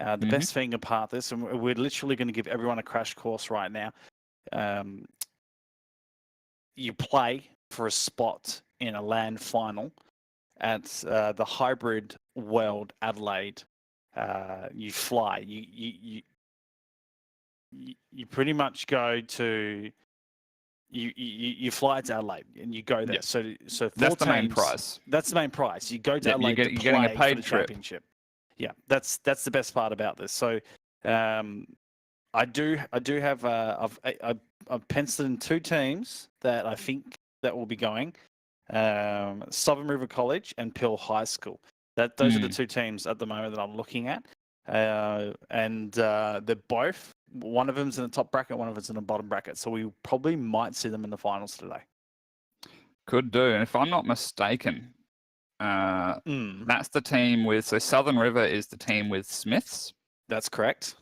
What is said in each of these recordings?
The best thing about this, and we're literally going to give everyone a crash course right now. You play for a spot in a land final at the Hybrid World Adelaide. You fly. You pretty much go to. You fly to Adelaide and you go there. Yes. So that's the main prize. That's the main prize. You go to Adelaide to getting a play paid for the trip. championship. Yeah, that's the best part about this. So, I do have I've penciled in 2 teams that I think that will be going. Southern River College and Peel High School. Those are the 2 teams at the moment that I'm looking at. And they're both. One of them's in the top bracket, one of them's in the bottom bracket. So we probably might see them in the finals today. Could do. And if I'm not mistaken, that's the team with... So Southern River is the team with Smiths. That's correct.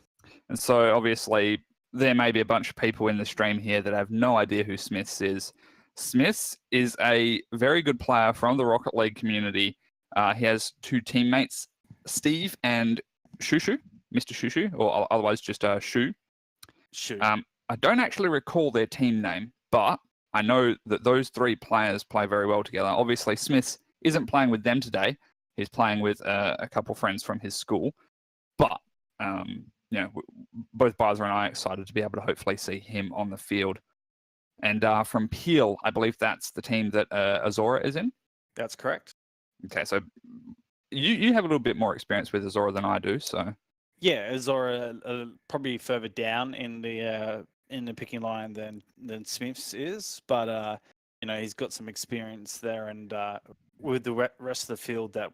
And so obviously there may be a bunch of people in the stream here that have no idea who Smiths is. Smiths is a very good player from the Rocket League community. He has 2 teammates, Steve and Shushu, Mr. Shushu, or otherwise just Shu. Shu. I don't actually recall their team name, but I know that those 3 players play very well together. Obviously, Smiths isn't playing with them today. He's playing with a couple friends from his school. But, both Barza and I are excited to be able to hopefully see him on the field. And from Peel, I believe that's the team that Azora is in. That's correct. Okay, so you have a little bit more experience with Azora than I do, so... Yeah, Azora probably further down in the picking line than Smiths is, but he's got some experience there, and with the rest of the field that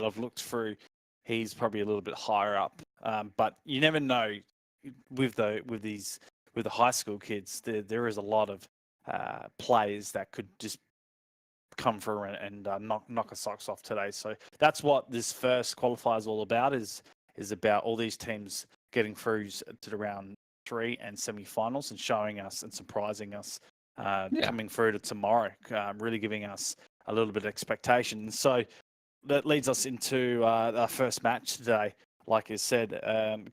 I've looked through, he's probably a little bit higher up. But you never know with the high school kids. There is a lot of players that could just come through and knock a socks off today. So that's what this first qualifier is all about. Is about all these teams getting through to the round 3 and semi-finals and showing us and surprising us coming through to tomorrow, really giving us a little bit of expectation. So that leads us into our first match today. Like I said,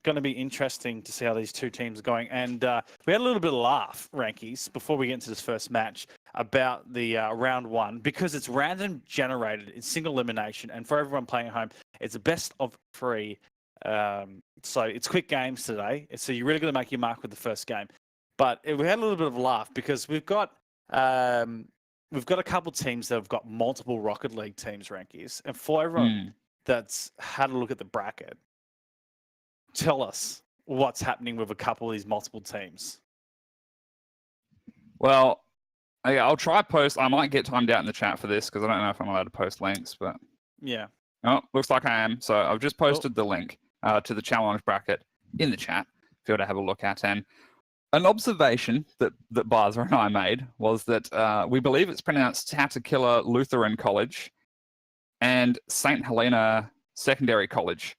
going to be interesting to see how these 2 teams are going. And we had a little bit of laugh, Rankies, before we get into this first match about the round 1, because it's random generated, it's single elimination, and for everyone playing at home, it's a best of 3. So it's quick games today. So you're really going to make your mark with the first game. But we had a little bit of a laugh because we've got a couple teams that have got multiple Rocket League teams, Rankies. And for everyone that's had a look at the bracket, tell us what's happening with a couple of these multiple teams. Well, I'll try post. I might get timed out in the chat for this because I don't know if I'm allowed to post links, but... Yeah. Oh, looks like I am. So I've just posted the link to the challenge bracket in the chat for you to have a look at. And an observation that Barza and I made was that we believe it's pronounced Tatakilla Lutheran College and St. Helena Secondary College.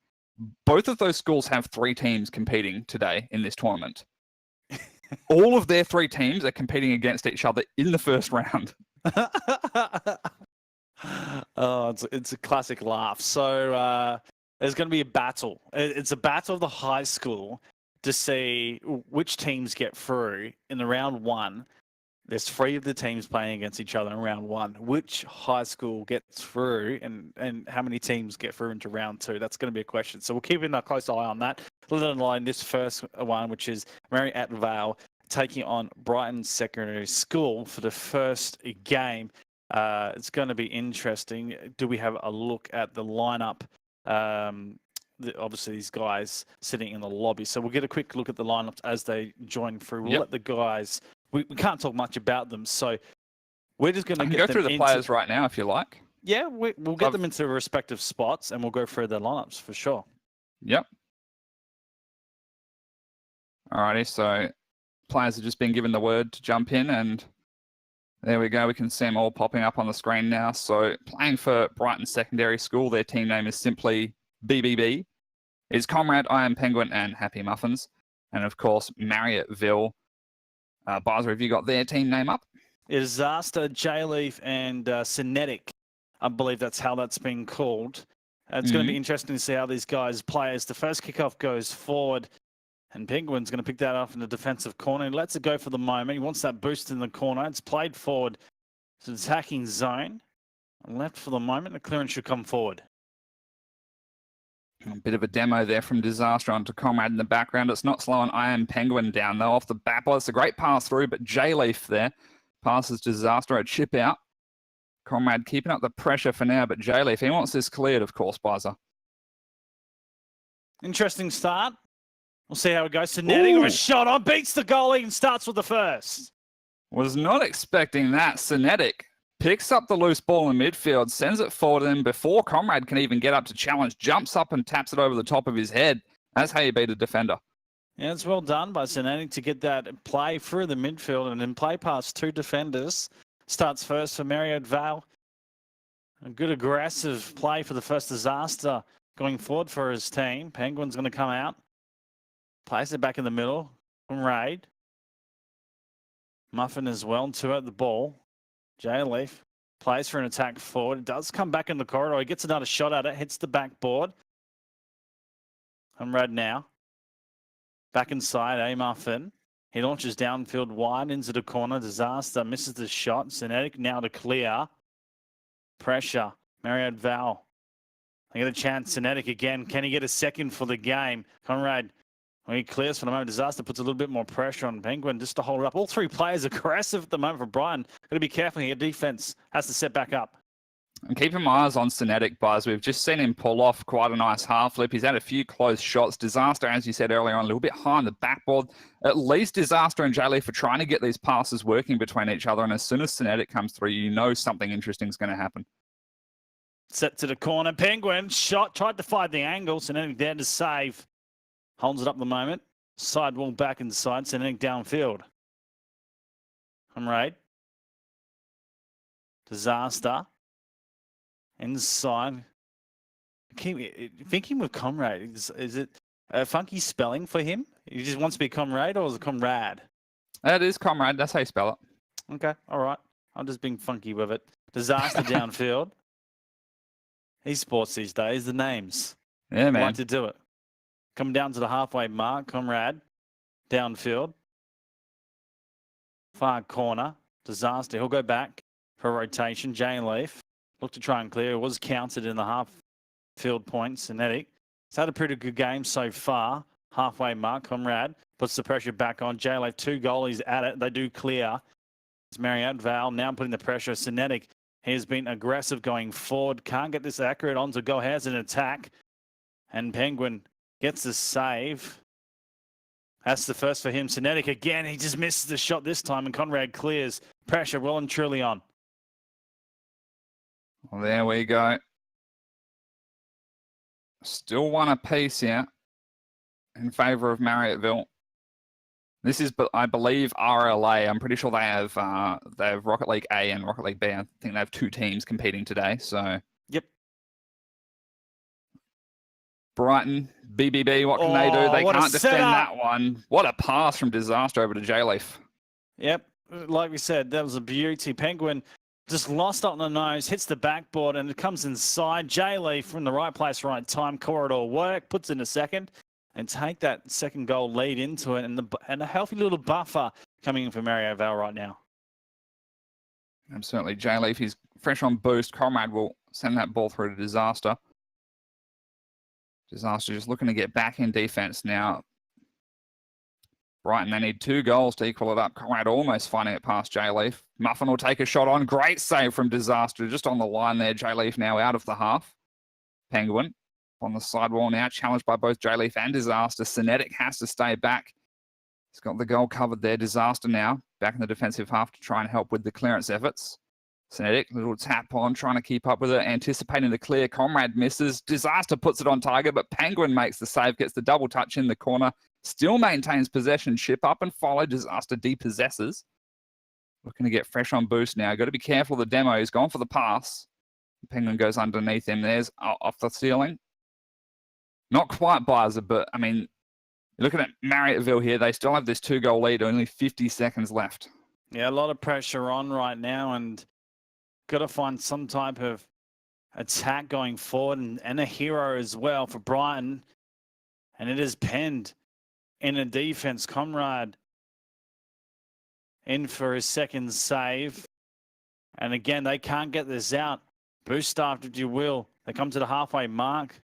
Both of those schools have 3 teams competing today in this tournament. All of their 3 teams are competing against each other in the first round. Oh, it's a classic laugh. So there's going to be a battle. It's a battle of the high school to see which teams get through in the round 1. There's 3 of the teams playing against each other in round 1. Which high school gets through and how many teams get through into round 2? That's going to be a question. So we'll keep a close eye on that. Let alone this first one, which is Marriott Vale taking on Brighton Secondary School for the first game. It's going to be interesting. Do we have a look at the lineup? Obviously, these guys sitting in the lobby. So we'll get a quick look at the lineups as they join through. We'll let the guys... We can't talk much about them, so we're just going to go through the players right now if you like. Yeah, we'll get them into respective spots, and we'll go through their lineups for sure. Yep. Alrighty, so players have just been given the word to jump in, and there we go. We can see them all popping up on the screen now. So playing for Brighton Secondary School, their team name is simply BBB. It's Comrade, I Am Penguin, and Happy Muffins. And of course, Marriotttville. Barza, have you got their team name up? It is Zasta, J-Leaf, and Cinetic. I believe that's how that's been called. It's going to be interesting to see how these guys play as the first kickoff goes forward. And Penguin's going to pick that up in the defensive corner. He lets it go for the moment. He wants that boost in the corner. It's played forward to the attacking zone. And left for the moment. The clearance should come forward. A bit of a demo there from Disaster onto Comrade in the background. It's not slowing Iron Penguin down, though, off the back. Well, it's a great pass through, but J-Leaf there passes Disaster, a chip out. Comrade keeping up the pressure for now, but J-Leaf, he wants this cleared, of course, Bizer. Interesting start. We'll see how it goes. Sinetti with a shot on, beats the goalie and starts with the first. Was not expecting that. Sinetti picks up the loose ball in midfield, sends it forward, and before Comrade can even get up to challenge, jumps up and taps it over the top of his head. That's how you beat a defender. Yeah, it's well done by Sinetti to get that play through the midfield and then play past two defenders. Starts first for Marriott Vale. A good aggressive play for the first Disaster going forward for his team. Penguin's going to come out. Plays it back in the middle. Raid. Muffin as well to it, the ball. J-Leaf plays for an attack forward. It does come back in the corridor. He gets another shot at it. Hits the backboard. Raid now. Back inside, Muffin. He launches downfield wide into the corner. Disaster misses the shot. Sinetti now to clear. Pressure. Marriott Val. They get a chance. Sinetti again. Can he get a second for the game? Conrad, when he clears for the moment, Disaster puts a little bit more pressure on Penguin just to hold it up. All three players aggressive at the moment for Brighton. Got to be careful here. Defense has to set back up. I'm keeping my eyes on Sinetti, Buzz. We've just seen him pull off quite a nice half flip. He's had a few close shots. Disaster, as you said earlier on, a little bit high on the backboard. At least Disaster and J-Leaf are trying to get these passes working between each other. And as soon as Sinetti comes through, you know something interesting is going to happen. Set to the corner. Penguin shot. Tried to find the angle. Sinetti there to save. Holds it up the moment. Sidewall back inside. Sinetti downfield. Raid. Disaster. Inside. I keep thinking with Comrade. Is it a funky spelling for him? He just wants to be Comrade, or is it Comrade? That is Comrade. That's how you spell it. Okay. All right. I'm just being funky with it. Disaster downfield. Esports these days, the names. Yeah, man. Like to do it. Come down to the halfway mark. Comrade. Downfield. Far corner. Disaster. He'll go back for a rotation. J-Leaf. Look to try and clear. It was counted in the half field point. Sinetti. He's had a pretty good game so far. Halfway mark. Comrade puts the pressure back on. J-Leaf, two goalies at it. They do clear. It's Marriott Val now putting the pressure. Sinetti. He has been aggressive going forward. Can't get this accurate on to go. Has an attack. And Penguin gets the save. That's the first for him. Sinetti again. He just misses the shot this time. And Conrad clears. Pressure well and truly on. Well, there we go. Still one apiece here in favour of Marriotttville. This is, I believe, RLA. I'm pretty sure they have Rocket League A and Rocket League B. I think they have two teams competing today. So, yep. Brighton, BBB, what can they do? They can't defend that one. What a pass from Disaster over to J-Leaf. Yep. Like we said, that was a beauty. Penguin just lost on the nose, hits the backboard, and it comes inside. J-Leaf from the right place, right time. Corridor work, puts in a second, and take that second goal lead into it. And a healthy little buffer coming in for Marriott Val right now. Absolutely. J-Leaf, he's fresh on boost. Comrade will send that ball through to Disaster. Disaster just looking to get back in defense now. Brighton, they need 2 goals to equal it up. Conrad almost finding it past J-Leaf. Muffin will take a shot on. Great save from Disaster. Just on the line there. J-Leaf now out of the half. Penguin on the sidewall now. Challenged by both J-Leaf and Disaster. Sinetti has to stay back. He's got the goal covered there. Disaster now back in the defensive half to try and help with the clearance efforts. Sinetti, little tap on, trying to keep up with it, anticipating the clear. Comrade misses. Disaster puts it on target, but Penguin makes the save, gets the double touch in the corner, still maintains possession, ship up and follow. Disaster depossesses. Looking to get fresh on boost now. Got to be careful of the demo. He's gone for the pass. Penguin goes underneath him. There's off the ceiling. Not quite Bizer, but I mean, you're looking at Marriottville here. They still have this 2-goal lead, only 50 seconds left. Yeah, a lot of pressure on right now, and got to find some type of attack going forward and a hero as well for Brighton. And it is penned in a defense. Conrad in for his second save. And again, they can't get this out. Boost staffed, if you will. They come to the halfway mark.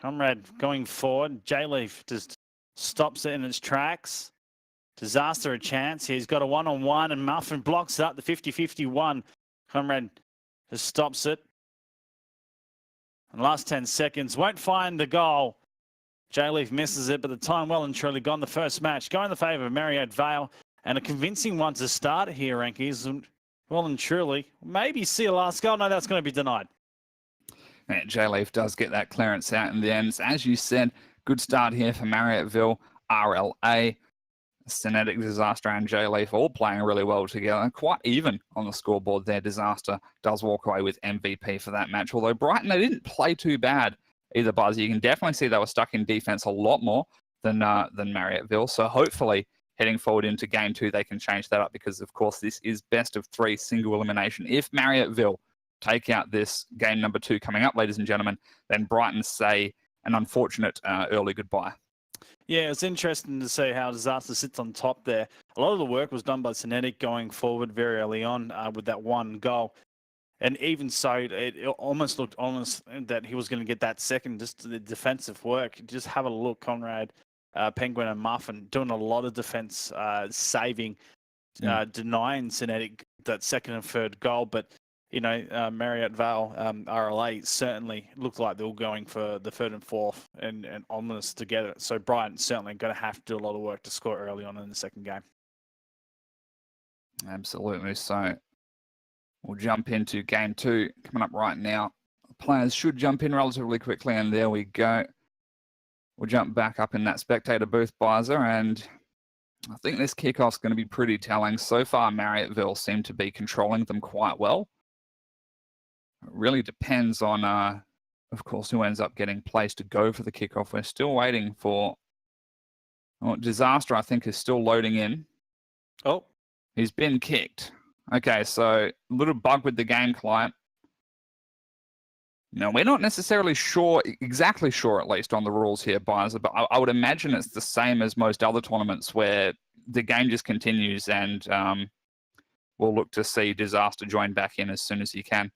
Conrad going forward. J-Leaf just stops it in its tracks. Disaster a chance. He's got a one-on-one and Muffin blocks it up the 50-51. Conrad just stops it. And last 10 seconds. Won't find the goal. J-Leaf misses it, but the time well and truly gone. The first match going in the favour of Marriott Vale. And a convincing one to start here, Rankies. Well and truly. Maybe see a last goal. No, that's going to be denied. Yeah, J-Leaf does get that clearance out in the end. As you said, good start here for Marriottville, RLA, Synetic, Disaster and J-Leaf all playing really well together. Quite even on the scoreboard there. Disaster does walk away with MVP for that match. Although Brighton, they didn't play too bad either, Buzz. You can definitely see they were stuck in defense a lot more than Marriottville. So hopefully heading forward into game 2, they can change that up because, of course, this is best of 3 single elimination. If Marriottville take out this game number 2 coming up, ladies and gentlemen, then Brighton say an unfortunate early goodbye. Yeah, it's interesting to see how Disaster sits on top there. A lot of the work was done by Synetic going forward very early on with that one goal. And even so, it almost looked that he was going to get that second, just the defensive work. Just have a look, Conrad, Penguin and Muffin doing a lot of defense, saving, denying Synetic that second and third goal. But Marriott Vale, RLA certainly looked like they were going for the third and fourth and ominous to get it. So Brighton certainly going to have to do a lot of work to score early on in the second game. Absolutely. So we'll jump into game 2 coming up right now. Players should jump in relatively quickly, and there we go. We'll jump back up in that spectator booth, Bizer, and I think this kickoff's going to be pretty telling. So far, Marriottville seem to be controlling them quite well. It really depends on, of course, who ends up getting placed to go for the kickoff. We're still waiting for Disaster, I think, is still loading in. Oh. He's been kicked. Okay, so a little bug with the game client. No, we're not necessarily exactly sure at least on the rules here, Bizer, but I would imagine it's the same as most other tournaments where the game just continues and we'll look to see Disaster join back in as soon as he can.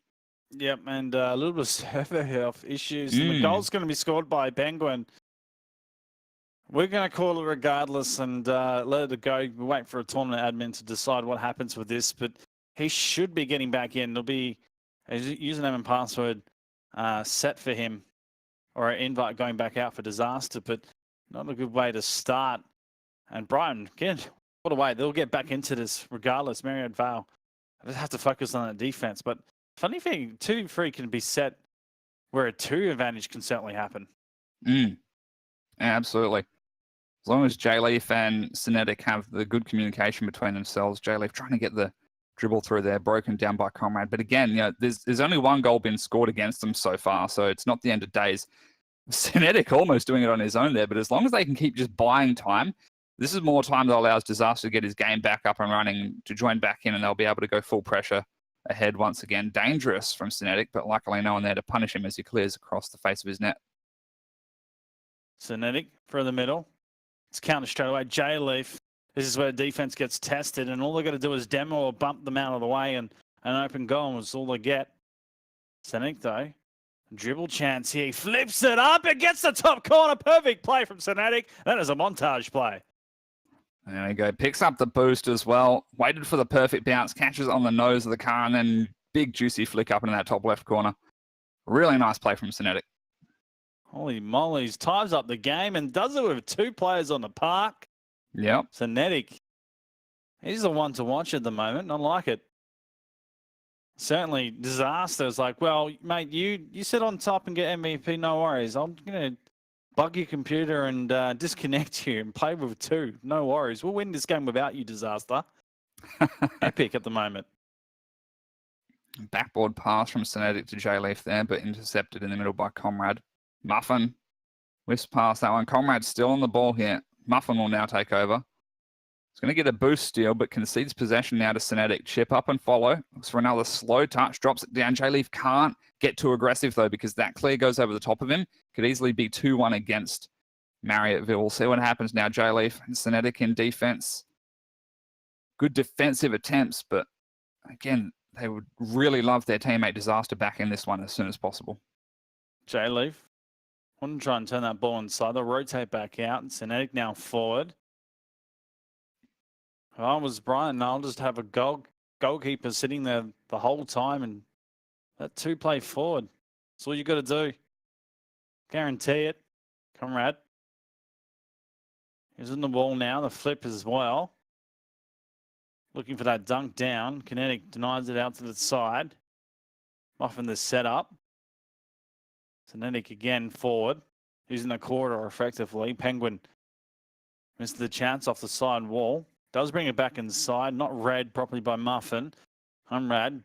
Yep, and a little bit of server health issues. And the goal's going to be scored by Penguin. We're going to call it regardless and let it go. We'll wait for a tournament admin to decide what happens with this, but he should be getting back in. There'll be a username and password set for him or an invite going back out for Disaster, but not a good way to start. And Brighton, again, what a way. They'll get back into this regardless. Marriott Vale, I just have to focus on the defense, but funny thing, 2-3 can be set where a 2 advantage can certainly happen. Yeah, absolutely. As long as J-Leaf and Synetic have the good communication between themselves, J-Leaf trying to get the dribble through there, broken down by Conrad. But again, there's only one goal been scored against them so far, so it's not the end of days. Synetic almost doing it on his own there, but as long as they can keep just buying time, this is more time that allows Disaster to get his game back up and running, to join back in, and they'll be able to go full pressure ahead once again. Dangerous from Synetic, but luckily no one there to punish him as he clears across the face of his net. Synetic through the middle. It's counter straight away. J-Leaf. This is where defense gets tested, and all they got to do is demo or bump them out of the way, and an open goal is all they get. Synetic, though, dribble chance here. He flips it up. It gets the top corner. Perfect play from Synetic. That is a montage play. There we go. Picks up the boost as well. Waited for the perfect bounce. Catches it on the nose of the car, and then big juicy flick up into that top left corner. Really nice play from Synetic. Holy mollies. Ties up the game and does it with 2 players on the park. Yep. Synetic. He's the one to watch at the moment. I like it. Certainly, Disaster is like, well, mate, you sit on top and get MVP, no worries. I'm going to bug your computer and disconnect you and play with 2. No worries. We'll win this game without you, Disaster. Epic at the moment. Backboard pass from Synetic to J-Leaf there, but intercepted in the middle by Conrad. Muffin whiffs past that one. Conrad's still on the ball here. Muffin will now take over. He's going to get a boost steal, but concedes possession now to Cinetic. Chip up and follow. Looks for another slow touch. Drops it down. J-Leaf can't get too aggressive, though, because that clear goes over the top of him. Could easily be 2-1 against Marriottville. We'll see what happens now. J-Leaf and Cinetic in defense. Good defensive attempts, but again, they would really love their teammate Disaster back in this one as soon as possible. J-Leaf. Want to try and turn that ball inside. They'll rotate back out. Cinetic now forward. If I was Brighton, I'll just have a goalkeeper sitting there the whole time and let 2 play forward. That's all you got to do. Guarantee it. Comrade. He's in the ball now. The flip as well. Looking for that dunk down. Kinetic denies it out to the side. Muffin the setup. Cinetic again forward. Using the corridor effectively. Penguin missed the chance off the side wall. Does bring it back inside. Not read properly by Muffin. Unrad.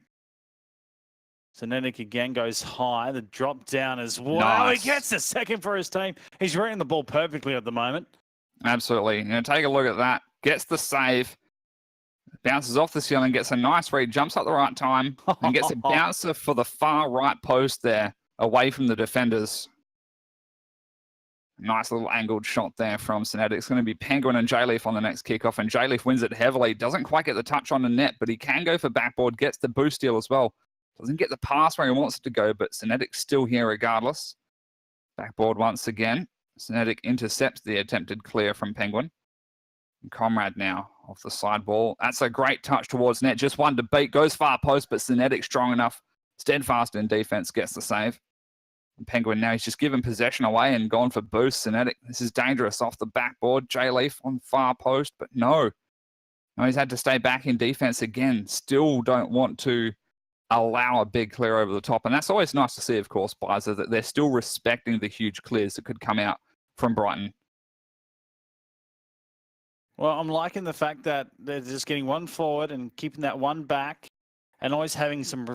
Cinetic again goes high. The drop down as well. Nice. He gets the second for his team. He's reading the ball perfectly at the moment. Absolutely. Take a look at that. Gets the save. Bounces off the ceiling. Gets a nice read. Jumps up the right time. And gets a bouncer for the far right post there. Away from the defenders. Nice little angled shot there from Cinetic. It's going to be Penguin and J-Leaf on the next kickoff. And J-Leaf wins it heavily. Doesn't quite get the touch on the net, but he can go for backboard. Gets the boost steal as well. Doesn't get the pass where he wants it to go, but Cinetic's still here regardless. Backboard once again. Cinetic intercepts the attempted clear from Penguin. And Comrade now off the side ball. That's a great touch towards net. Just one to beat. Goes far post, but Cinetic strong enough. Steadfast in defense. Gets the save. And Penguin now, he's just given possession away and gone for boost. Cinetic, this is dangerous off the backboard. J-Leaf on far post, but no. No, he's had to stay back in defense again. Still don't want to allow a big clear over the top. And that's always nice to see, of course, Bizer, that they're still respecting the huge clears that could come out from Brighton. Well, I'm liking the fact that they're just getting one forward and keeping that one back and always having some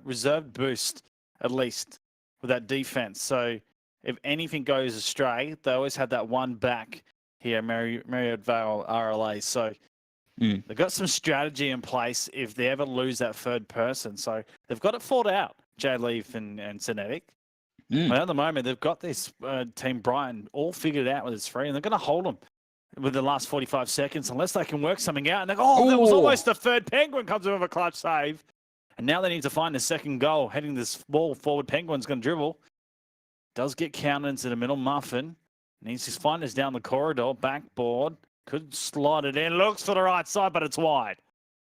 reserved boost, at least, with that defense. So if anything goes astray, they always have that one back here, Marriottville RLA. So they've got some strategy in place if they ever lose that third person. So they've got it thought out, J-Leaf and Cinetic. But at the moment, they've got this team Brighton all figured out with its free, and they're going to hold them with the last 45 seconds unless they can work something out. And they go, that was almost the third. Penguin comes in with a clutch save. And now they need to find the second goal. Heading this ball forward, Penguin's going to dribble. Does get counted into the middle. Muffin needs to find us down the corridor. Backboard. Could slide it in. Looks for the right side, but it's wide.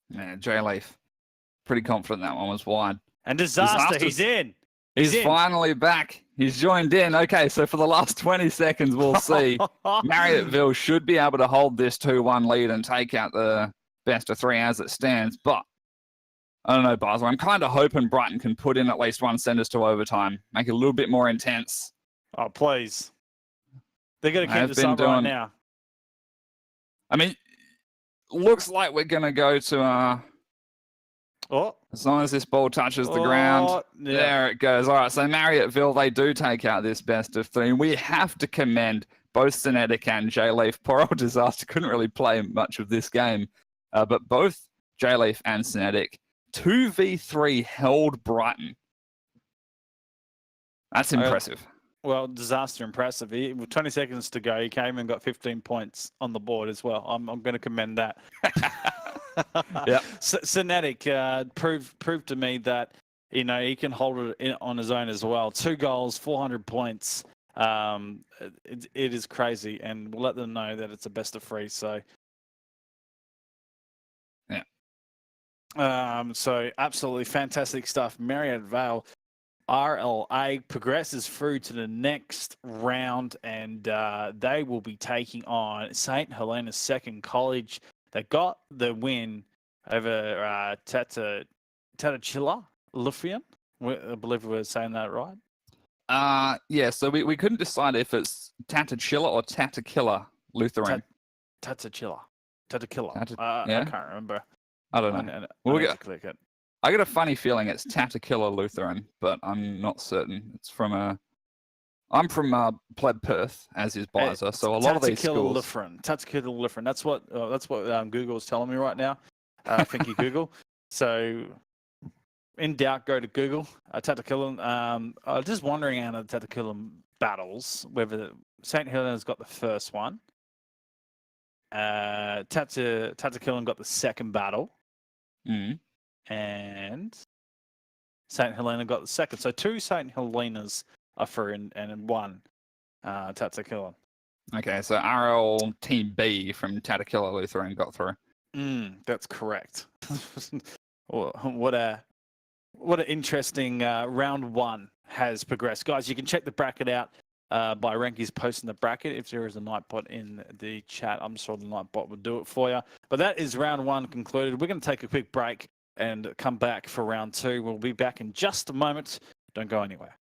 Yeah, J-Leaf. Pretty confident that one was wide. And Disaster, he's in. He's finally back. He's joined in. Okay, so for the last 20 seconds, we'll see. Marriottville should be able to hold this 2-1 lead and take out the best of 3 as it stands. But I don't know, Basel. I'm kind of hoping Brighton can put in at least one send us to overtime. Make it a little bit more intense. Oh, please. They're going to keep this up right now. I mean, looks like we're going to go to... as long as this ball touches the ground, there it goes. All right, so Marriottville, they do take out this best of 3. We have to commend both Cinetic and J-Leaf. Poor old Disaster couldn't really play much of this game, but both J-Leaf and Cinetic 2v3 held Brighton. That's impressive. Well, Disaster impressive. With 20 seconds to go, he came and got 15 points on the board as well. I'm going to commend that. Yeah. Cinetic proved to me that he can hold it on his own as well. 2 goals, 400 points. It is crazy, and we'll let them know that it's a best of 3. So. So absolutely fantastic stuff. Marriottville RLA progresses through to the next round, and they will be taking on St. Helena's Second College. They got the win over Tatachilla Lutheran. I believe we're saying that right. Yeah, so we couldn't decide if it's Tatachilla or Tatakilla Lutheran. Tatachilla. Yeah? I can't remember. I don't know. Click it. I got a funny feeling it's Tatakilla Lutheran, but I'm not certain. It's from I'm from Pleb Perth, as is Bizer, so a lot of these schools. Tatakila Liffrin. That's what Google is telling me right now. Thank you, Google. So, in doubt, go to Google. Tatakila. I was just wondering out of the Tatakila battles whether St. Helena's got the first one. Tatakila got the second battle. And St. Helena got the second. So 2 St. Helenas are through and 1 Tatakila. Okay, so RL Team B from Tatakila Lutheran got through. That's correct. What an interesting round 1 has progressed. Guys, you can check the bracket out by Ranky's posting the bracket. If there is a Nightbot in the chat, I'm sure the Nightbot will do it for you. But that is round 1 concluded. We're going to take a quick break and come back for round 2. We'll be back in just a moment. Don't go anywhere.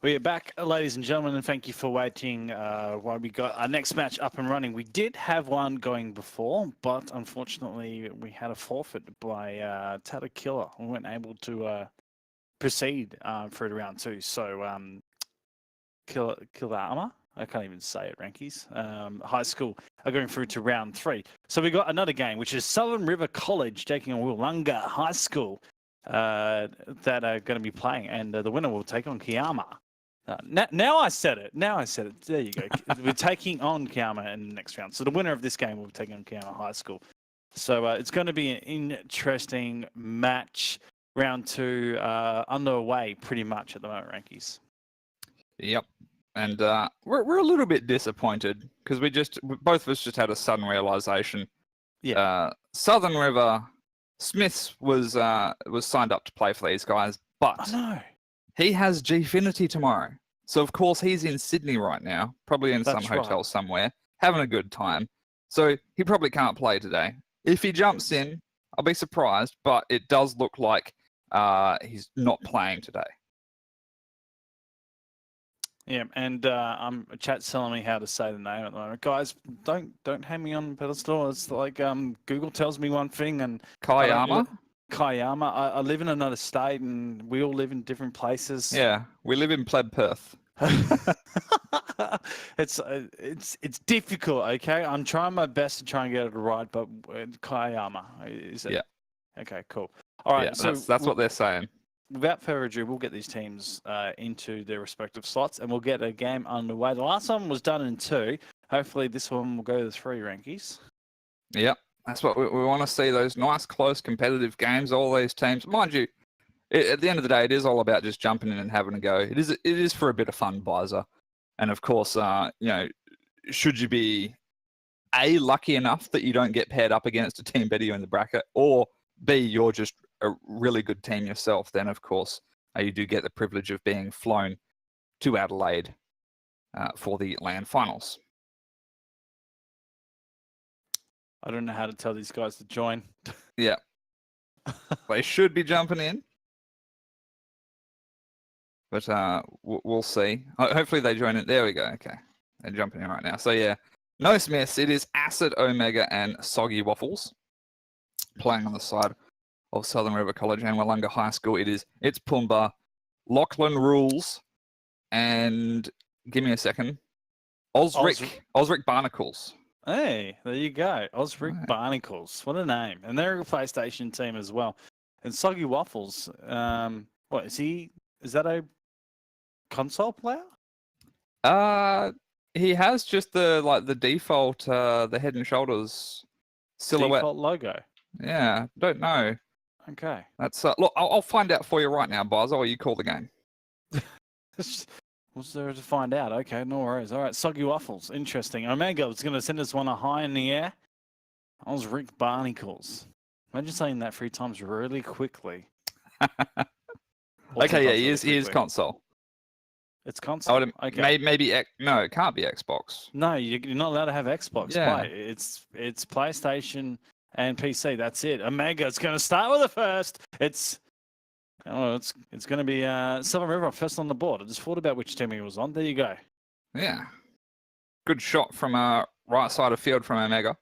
We are back, ladies and gentlemen, and thank you for waiting while we got our next match up and running. We did have one going before, but unfortunately we had a forfeit by Tata Killer. We weren't able to proceed through to round 2. So Kiama, I can't even say it, Rankies, High School are going through to round 3. So we got another game, which is Southern River College taking on Willunga High School that are going to be playing, and the winner will take on Kiama. Now I said it. There you go. We're taking on Kiama in the next round. So the winner of this game will be taking on Kiama High School. So it's going to be an interesting match. Round 2 underway pretty much at the moment, Rankies. Yep. And we're a little bit disappointed because both of us just had a sudden realization. Yeah. Southern River Smiths was signed up to play for these guys, but I know. he has Gfinity tomorrow. So, of course, he's in Sydney right now, probably in some hotel somewhere, having a good time. So he probably can't play today. If he jumps in, I'll be surprised, but it does look like he's not playing today. Yeah, and chat's telling me how to say the name at the moment. Guys, don't hang me on the pedestal. It's like Google tells me one thing and Kiama? Kiama. I live in another state and we all live in different places. Yeah, we live in Pleb Perth. It's difficult, okay? I'm trying my best to try and get it right, but Kiama, is it? Yeah. Okay, cool. All right, yeah, so that's what they're saying. Without further ado, we'll get these teams into their respective slots and we'll get a game underway. The last one was done in 2. Hopefully this one will go to 3, Rankies. Yep, that's what we want to see, those nice, close, competitive games, all these teams. Mind you, at the end of the day, it is all about just jumping in and having a go. It is for a bit of fun, Bizer. And of course, should you be A, lucky enough that you don't get paired up against a team better you in the bracket, or B, you're just a really good team yourself, then of course you do get the privilege of being flown to Adelaide for the land finals. I don't know how to tell these guys to join. Yeah. They should be jumping in. But we'll see. Hopefully they join it. There we go. Okay. They're jumping in right now. So yeah, no Smiths. It is Acid, Omega, and Soggy Waffles playing on the side of Southern River College and Willunga High School. It's Pumbaa, Lachlan Rules, and give me a second, Osric Barnacles. Hey, there you go. Osric Barnacles. What a name. And they're a PlayStation team as well. And Soggy Waffles, what is he? Is that a console player? He has just the default the Head and Shoulders silhouette. Default logo. Yeah, don't know. Okay. That's look. I'll find out for you right now, Buzz. Or you call the game. What's there to find out? Okay, no worries. All right, Soggy Waffles. Interesting. Omega was going to send us one high in the air. I was Rick Barnacles. Imagine saying that 3 times really quickly. Okay, yeah, he is console. It's console. Okay. Maybe no, it can't be Xbox. No, you're not allowed to have Xbox Yeah. play. It's PlayStation and PC. That's it. Omega's going to start with the first. It's going to be Southern River first on the board. I just thought about which team he was on. There you go. Yeah. Good shot from right side of field from Omega.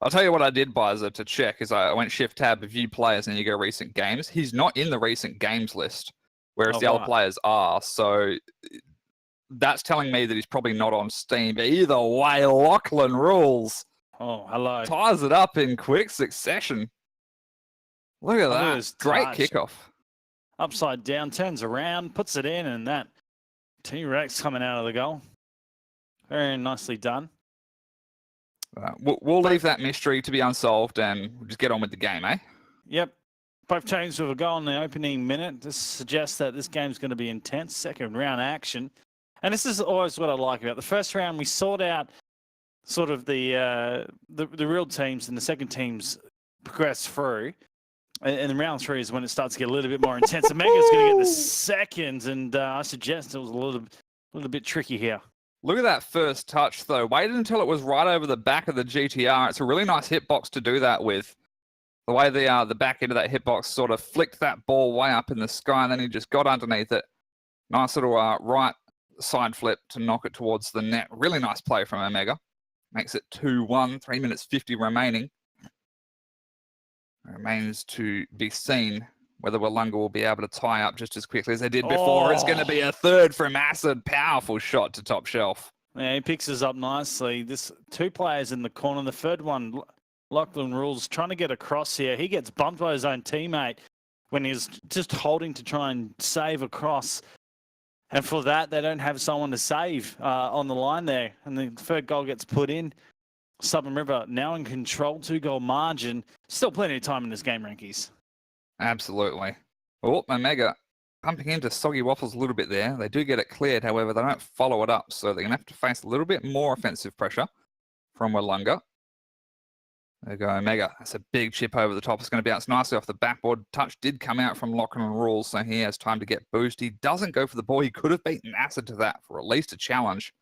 I'll tell you what I did, Bizer, to check is I went Shift Tab, view players, and you go recent games. He's not in the recent games list, whereas the other players are. So that's telling me that he's probably not on Steam. But either way, Lachlan Rules. Oh, hello. Ties it up in quick succession. Look at that. Great kickoff. Upside down, turns around, puts it in, and that T-Rex coming out of the goal. Very nicely done. We'll leave that mystery to be unsolved and we'll just get on with the game, eh? Yep. Both teams with a goal in the opening minute. This suggests that this game's going to be intense. Second round action. And this is always what I like about the first round. We sort out sort of the real teams, and the second teams progress through. And round 3 is when it starts to get a little bit more intense. Omega's going to get the second, and I suggest it was a little bit tricky here. Look at that first touch, though. Waited until it was right over the back of the GTR. It's a really nice hitbox to do that with. The way the back end of that hitbox sort of flicked that ball way up in the sky, and then he just got underneath it, Nice little right side flip to knock it towards the net. Really nice play from Omega. Makes it 2-1, 3 minutes 50 remaining. It remains to be seen whether Willunga will be able to tie up just as quickly as they did before. It's going to be a third from Acid. Powerful shot to top shelf. Yeah, he picks us up nicely. This 2 players in the corner. The third one, Lachlan Rules, trying to get across here. He gets bumped by his own teammate when he's just holding to try and save across. And for that, they don't have someone to save on the line there. And the third goal gets put in. Southern River now in control, 2-goal margin. Still plenty of time in this game, Rankies. Absolutely. Oh, Omega pumping into Soggy Waffles a little bit there. They do get it cleared, however, they don't follow it up. So they're going to have to face a little bit more offensive pressure from Willunga. There you go, Omega. That's a big chip over the top. It's going to bounce nicely off the backboard. Touch did come out from Lachlan Rules, so he has time to get boost. He doesn't go for the ball. He could have beaten Acid to that for at least a challenge.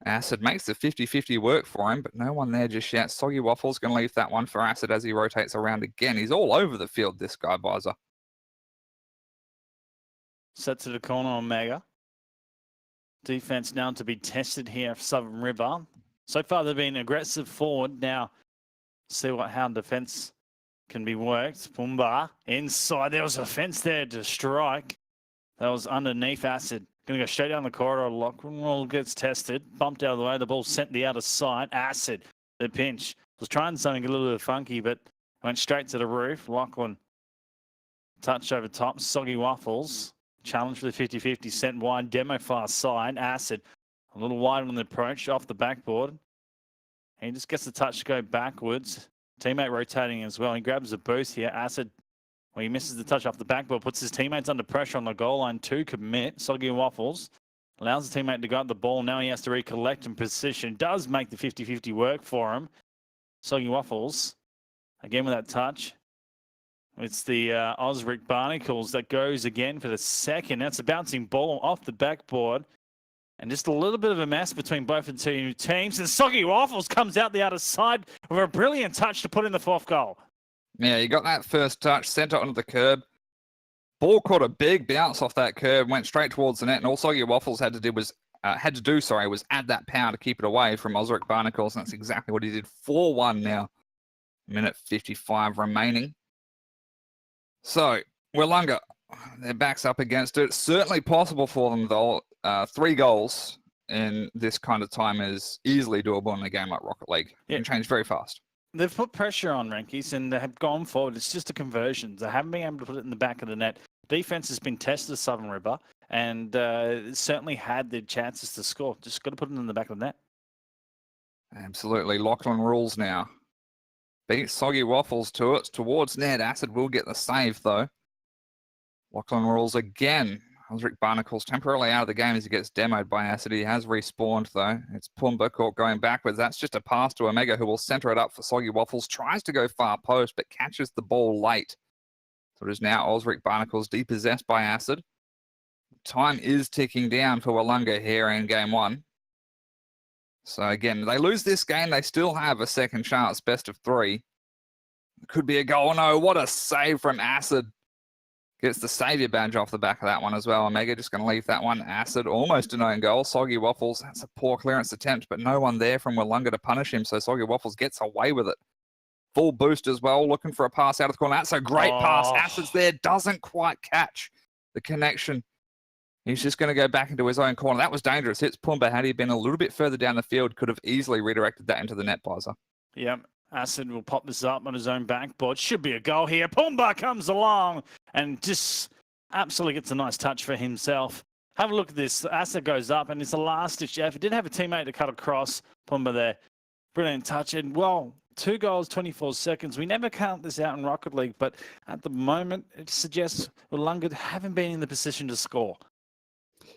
Acid makes the 50-50 work for him, but no one there just yet. Soggy Waffles going to leave that one for Acid as he rotates around again. He's all over the field, this guy, Bizer. Set to the corner on Omega. Defense now to be tested here for Southern River. So far, they've been aggressive forward. Now, see how defense can be worked. Pumba inside. There was a fence there to strike. That was underneath Acid. Going to go straight down the corridor. Lachlan gets tested. Bumped out of the way. The ball sent the outer side. Acid, the pinch. Was trying something a little bit funky, but went straight to the roof. Lachlan touch over top. Soggy Waffles. Challenge for the 50-50. Sent wide. Demo far side. Acid. A little wide on the approach. Off the backboard. He just gets the touch to go backwards. Teammate rotating as well. He grabs a boost here. Acid. Well, he misses the touch off the backboard, puts his teammates under pressure on the goal line to commit. Soggy Waffles allows the teammate to go at the ball. Now he has to recollect and position. Does make the 50-50 work for him. Soggy Waffles, again with that touch. It's the Osric Barnacles that goes again for the second. That's a bouncing ball off the backboard. And just a little bit of a mess between both the two teams. And Soggy Waffles comes out the other side with a brilliant touch to put in the 4th goal. Yeah, you got that first touch, sent it onto the curb. Ball caught a big bounce off that curb, went straight towards the net, and all Soggy Waffles had to do was add that power to keep it away from Osric Barnacles, and that's exactly what he did. 4-1 now. Minute 55 remaining. So, Willunga, their backs up against it. Certainly possible for them, though. 3 goals in this kind of time is easily doable in a game like Rocket League. It can change very fast. They've put pressure on Rankies and they have gone forward. It's just a conversion. They haven't been able to put it in the back of the net. Defense has been tested at Southern River and certainly had the chances to score. Just got to put it in the back of the net. Absolutely. Lachlan Rules now. Beat Soggy Waffles to it. Towards net. Acid will get the save, though. Lachlan Rules again. Osric Barnacles temporarily out of the game as he gets demoed by Acid. He has respawned, though. It's Pumba caught going backwards. That's just a pass to Omega, who will center it up for Soggy Waffles. Tries to go far post, but catches the ball late. So it is now Osric Barnacles depossessed by Acid. Time is ticking down for Willunga here in game 1. So again, they lose this game. They still have a second chance, best of 3. Could be a goal. No, what a save from Acid. Gets the saviour badge off the back of that one as well. Omega just going to leave that one. Acid, almost an own goal. Soggy Waffles, that's a poor clearance attempt, but no one there from Willunga to punish him, so Soggy Waffles gets away with it. Full boost as well, looking for a pass out of the corner. That's a great pass. Acid's there, doesn't quite catch the connection. He's just going to go back into his own corner. That was dangerous. Hits Pumba. Had he been a little bit further down the field, could have easily redirected that into the net, Bizer. Yep. Acid will pop this up on his own backboard. Should be a goal here. Pumba comes along and just absolutely gets a nice touch for himself. Have a look at this. Acid goes up and it's a last-ditch effort. Did have a teammate to cut across. Pumba there. Brilliant touch. And, well, 2 goals, 24 seconds. We never count this out in Rocket League, but at the moment, it suggests Willunga haven't been in the position to score.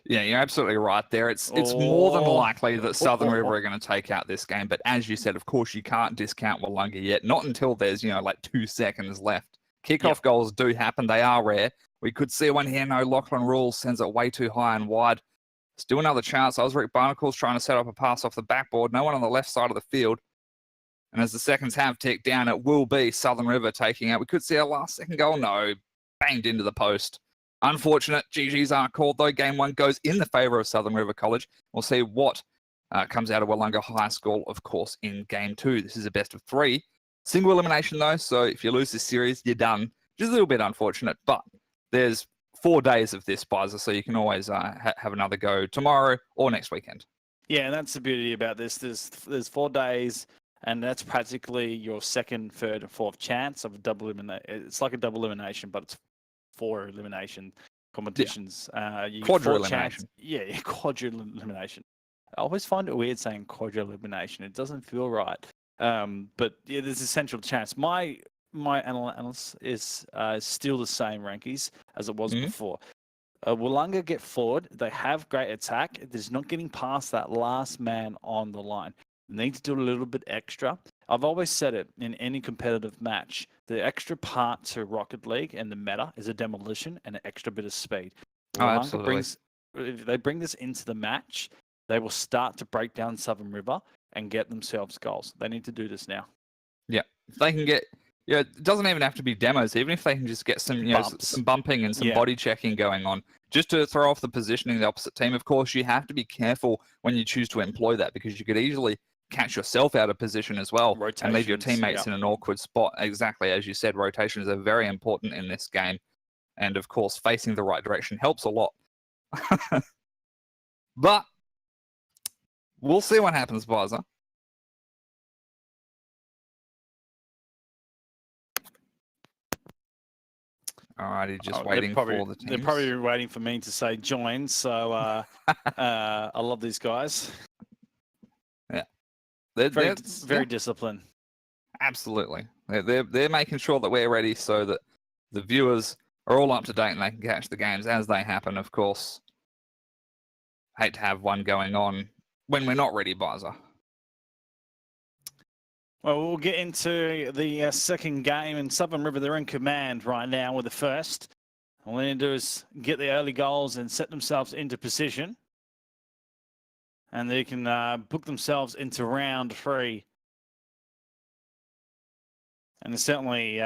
Yeah, you're absolutely right there. It's more than likely that Southern River are going to take out this game. But as you said, of course, you can't discount Willunga yet. Not until there's, like 2 seconds left. Kickoff goals do happen. They are rare. We could see one here. No, Lachlan Rules sends it way too high and wide. Still another chance. Osric Barnacles trying to set up a pass off the backboard. No one on the left side of the field. And as the seconds have ticked down, it will be Southern River taking out. We could see our last second goal. No, banged into the post. Unfortunate, GGs are called though. Game 1 goes in the favour of Southern River College. We'll see what comes out of Willunga High School, of course, in Game 2. This is a best of 3. Single elimination though, so if you lose this series, you're done. Which is a little bit unfortunate, but there's 4 days of this, Bizer, so you can always have another go tomorrow or next weekend. Yeah, and that's the beauty about this. There's 4 days, and that's practically your second, third, and fourth chance of a double elimination. It's like a double elimination, but it's 4 elimination competitions. You Quadra elimination. Yeah, quadra elimination. I always find it weird saying quadra elimination. It doesn't feel right. But yeah, there's a central chance. My analysis is still the same, Rankies, as it was before. Willunga get forward. They have great attack. There's not getting past that last man on the line. They need to do a little bit extra. I've always said it in any competitive match. The extra part to Rocket League and the meta is a demolition and an extra bit of speed. Absolutely. If they bring this into the match, they will start to break down Southern River and get themselves goals. They need to do this now. Yeah, if they can get, it doesn't even have to be demos. Even if they can just get some, some bumping and some body checking going on, just to throw off the positioning of the opposite team. Of course, you have to be careful when you choose to employ that, because you could easily catch yourself out of position as well and leave your teammates in an awkward spot. Exactly, as you said, rotations are very important in this game, and of course, facing the right direction helps a lot. But we'll see what happens, Bizer. Alrighty, just waiting for the teams. They're probably waiting for me to say join, so I love these guys. Yeah. They're very disciplined. Absolutely. They're making sure that we're ready so that the viewers are all up to date and they can catch the games as they happen, of course. Hate to have one going on when we're not ready, Bizer. Well, we'll get into the second game, and Southern River, they're in command right now with the first. All they need to do is get the early goals and set themselves into position. And they can book themselves into round 3. And they're certainly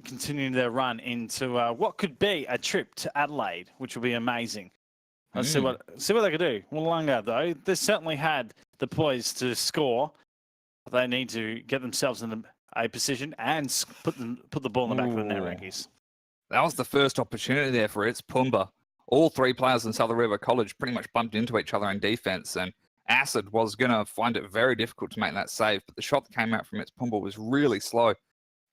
continuing their run into what could be a trip to Adelaide, which will be amazing. Let's see what they can do. Willunga, though, they certainly had the poise to score. They need to get themselves in a position and put the ball in the back of the net, Rankies. That was the first opportunity there for It's Pumba. All 3 players in Southern River College pretty much bumped into each other in defense, and Acid was going to find it very difficult to make that save, but the shot that came out from It's Pumba was really slow.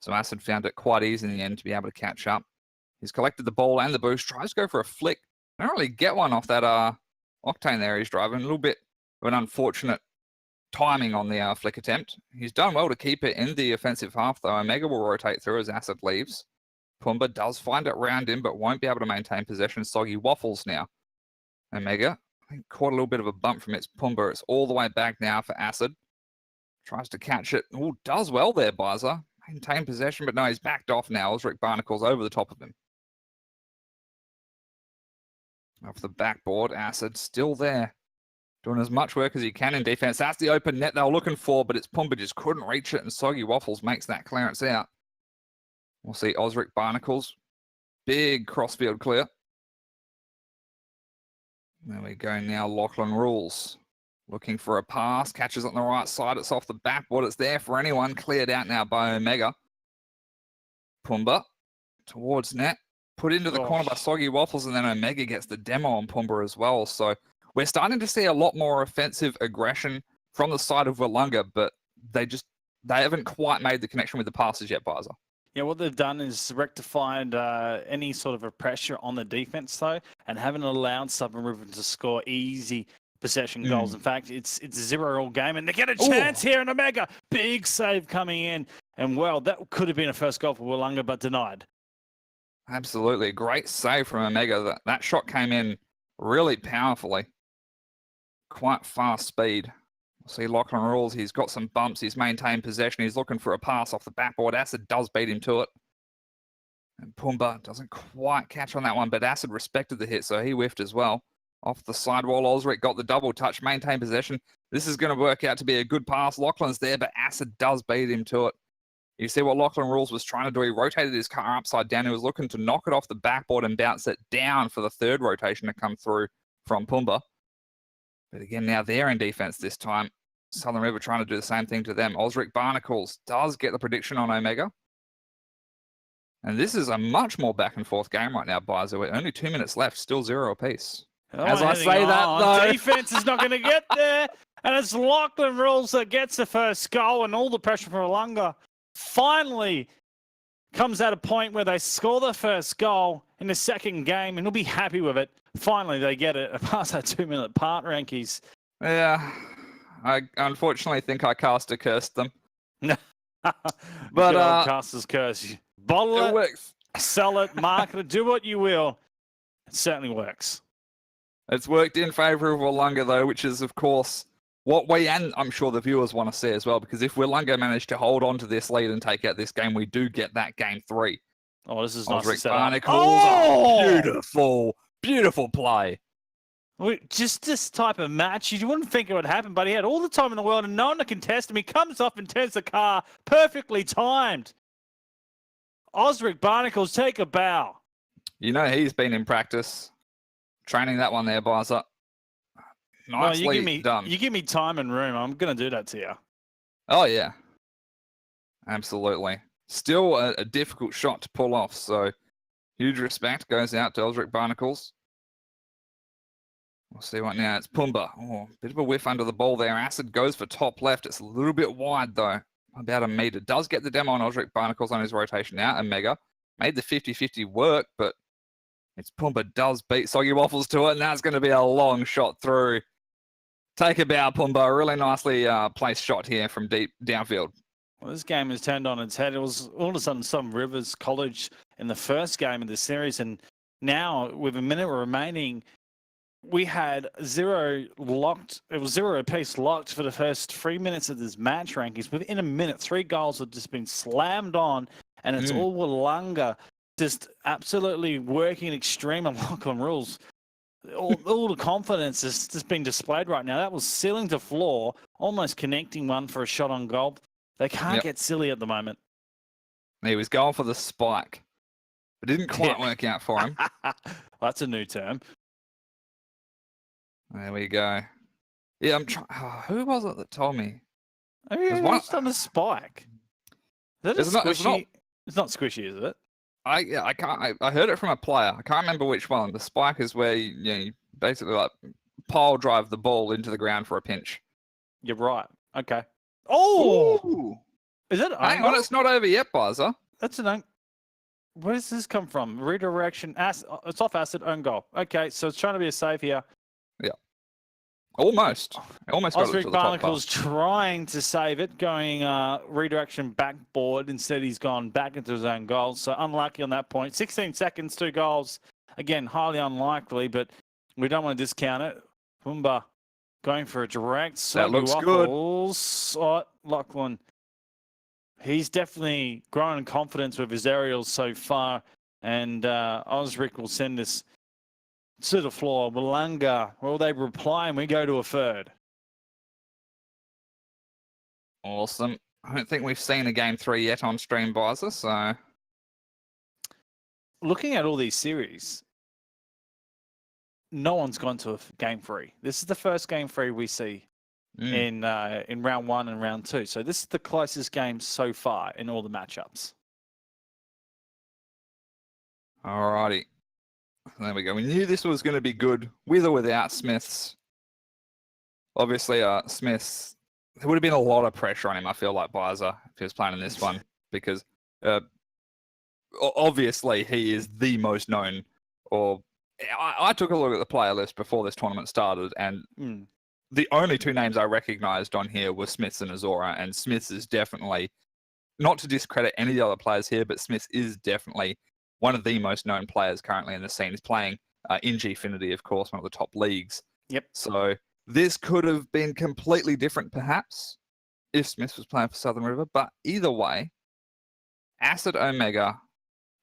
So Acid found it quite easy in the end to be able to catch up. He's collected the ball and the boost, tries to go for a flick. I don't really get one off that Octane there he's driving. A little bit of an unfortunate timing on the flick attempt. He's done well to keep it in the offensive half, though. Omega will rotate through as Acid leaves. Pumba does find it round in, but won't be able to maintain possession. Soggy waffles now. Omega, I think, caught a little bit of a bump from It's Pumba. It's all the way back now for Acid. Tries to catch it. Oh, does well there, Bizer. Maintain possession, but no, he's backed off now. Osric Barnacle's over the top of him. Off the backboard, Acid still there. Doing as much work as he can in defense. That's the open net they were looking for, but It's Pumba just couldn't reach it, and Soggy Waffles makes that clearance out. We'll see Osric Barnacles. Big crossfield clear. There we go now, Lachlan Rules. Looking for a pass, catches on the right side. It's off the backboard. It's there for anyone. Cleared out now by Omega. Pumba towards net. Put into the corner by Soggy Waffles, and then Omega gets the demo on Pumba as well. So we're starting to see a lot more offensive aggression from the side of Willunga, but they haven't quite made the connection with the passes yet, Bizer. Yeah, what they've done is rectified any sort of a pressure on the defense, though, and haven't allowed Southern River to score easy possession goals. In fact, it's a 0-0 game, and they get a chance here in Omega. Big save coming in, and well, that could have been a first goal for Willunga, but denied. Absolutely, great save from Omega. That shot came in really powerfully. Quite fast speed. We'll see Lachlan Rules. He's got some bumps. He's maintained possession. He's looking for a pass off the backboard. Acid does beat him to it. And Pumba doesn't quite catch on that one, but Acid respected the hit, so he whiffed as well. Off the sidewall, Osric got the double touch, maintained possession. This is going to work out to be a good pass. Lachlan's there, but Acid does beat him to it. You see what Lachlan Rules was trying to do. He rotated his car upside down. He was looking to knock it off the backboard and bounce it down for the third rotation to come through from Pumba. But again, now they're in defense this time. Southern River trying to do the same thing to them. Osric Barnacles does get the prediction on Omega. And this is a much more back and forth game right now, Bizer. We're only 2 minutes left, still 0 apiece. As I say that, though, defense is not going to get there. And it's Lachlan Rules that gets the first goal, and all the pressure for Willunga finally comes at a point where they score the first goal in the second game, and he'll be happy with it. Finally, they get it past that 2 minute part, Rankies. Yeah, I unfortunately think I cursed them. But caster's curse. Bottle it, works. Sell it, market it, do what you will. It certainly works. It's worked in favour of Willunga, though, which is, of course, what we, and I'm sure the viewers want to see as well, because if Willunga manage to hold on to this lead and take out this game, we do get that game 3. Oh, this is nice to Osric set up. Barnacles. Oh! Beautiful, beautiful play. Just this type of match, you wouldn't think it would happen, but he had all the time in the world and no one to contest him. He comes off and turns the car, perfectly timed. Osric Barnacles, take a bow. You know he's been in practice, training that one there, Bizer. Nicely done. You give me time and room, I'm going to do that to you. Oh, yeah. Absolutely. Still a difficult shot to pull off, so huge respect goes out to Osric Barnacles. We'll see what now. It's Pumba. Oh, bit of a whiff under the ball there. Acid goes for top left. It's a little bit wide, though. About a metre. Does get the demo on Osric Barnacles on his rotation now. Omega made the 50-50 work, but it's Pumba does beat Soggy Waffles to it, and that's going to be a long shot through. Take a bow, Pumba. Really nicely placed shot here from deep downfield. Well, this game has turned on its head. It was all of a sudden some Rivers College in the first game of the series, and now with a minute remaining, we had 0 locked. It was 0 apiece locked for the first 3 minutes of this match, Rankings. Within a minute, 3 goals have just been slammed on, and it's all Willunga just absolutely working extreme on Lachlan Rules. All the confidence is just being displayed right now. That was ceiling to floor, almost connecting one for a shot on goal. They can't get silly at the moment. He was going for the spike. It didn't quite work out for him. That's a new term. There we go. Yeah, I'm trying. Who was it that told me? It's on a spike. Is that squishy? It's not squishy, is it? I can't. I heard it from a player. I can't remember which one. The spike is where you basically like pile drive the ball into the ground for a pinch. You're right. Okay. Oh, ooh. Is it? Hang on, it's not over yet, Bizer. That's an. Where does this come from? Redirection. It's off acid. Own goal. Okay, so it's trying to be a save here. Yeah. Almost got it to the top Barnacles trying to save it, going redirection backboard. Instead, he's gone back into his own goal. So unlucky on that point. 16 seconds, 2 goals. Again, highly unlikely, but we don't want to discount it. Pumba going for a direct. That looks good. Oh, Lachlan. He's definitely grown in confidence with his aerials so far. And Osric will send this to the floor. Willunga, will they reply? And we go to a third. Awesome. I don't think we've seen a game 3 yet on stream, Bizer, so. Looking at all these series, no one's gone to a game 3. This is the first game 3 we see in round 1 and round 2. So this is the closest game so far in all the matchups. Alrighty. There we go. We knew this was going to be good, with or without Smiths. Obviously, Smiths, there would have been a lot of pressure on him, I feel like, Bizer, if he was playing in this one, because obviously he is the most known, or I took a look at the player list before this tournament started, and the only 2 names I recognized on here were Smiths and Azora, and Smiths is definitely, not to discredit any of the other players here, but Smiths is definitely one of the most known players currently in the scene. Is playing in Gfinity, of course, one of the top leagues. Yep. So this could have been completely different, perhaps, if Smith was playing for Southern River. But either way, Acid, Omega,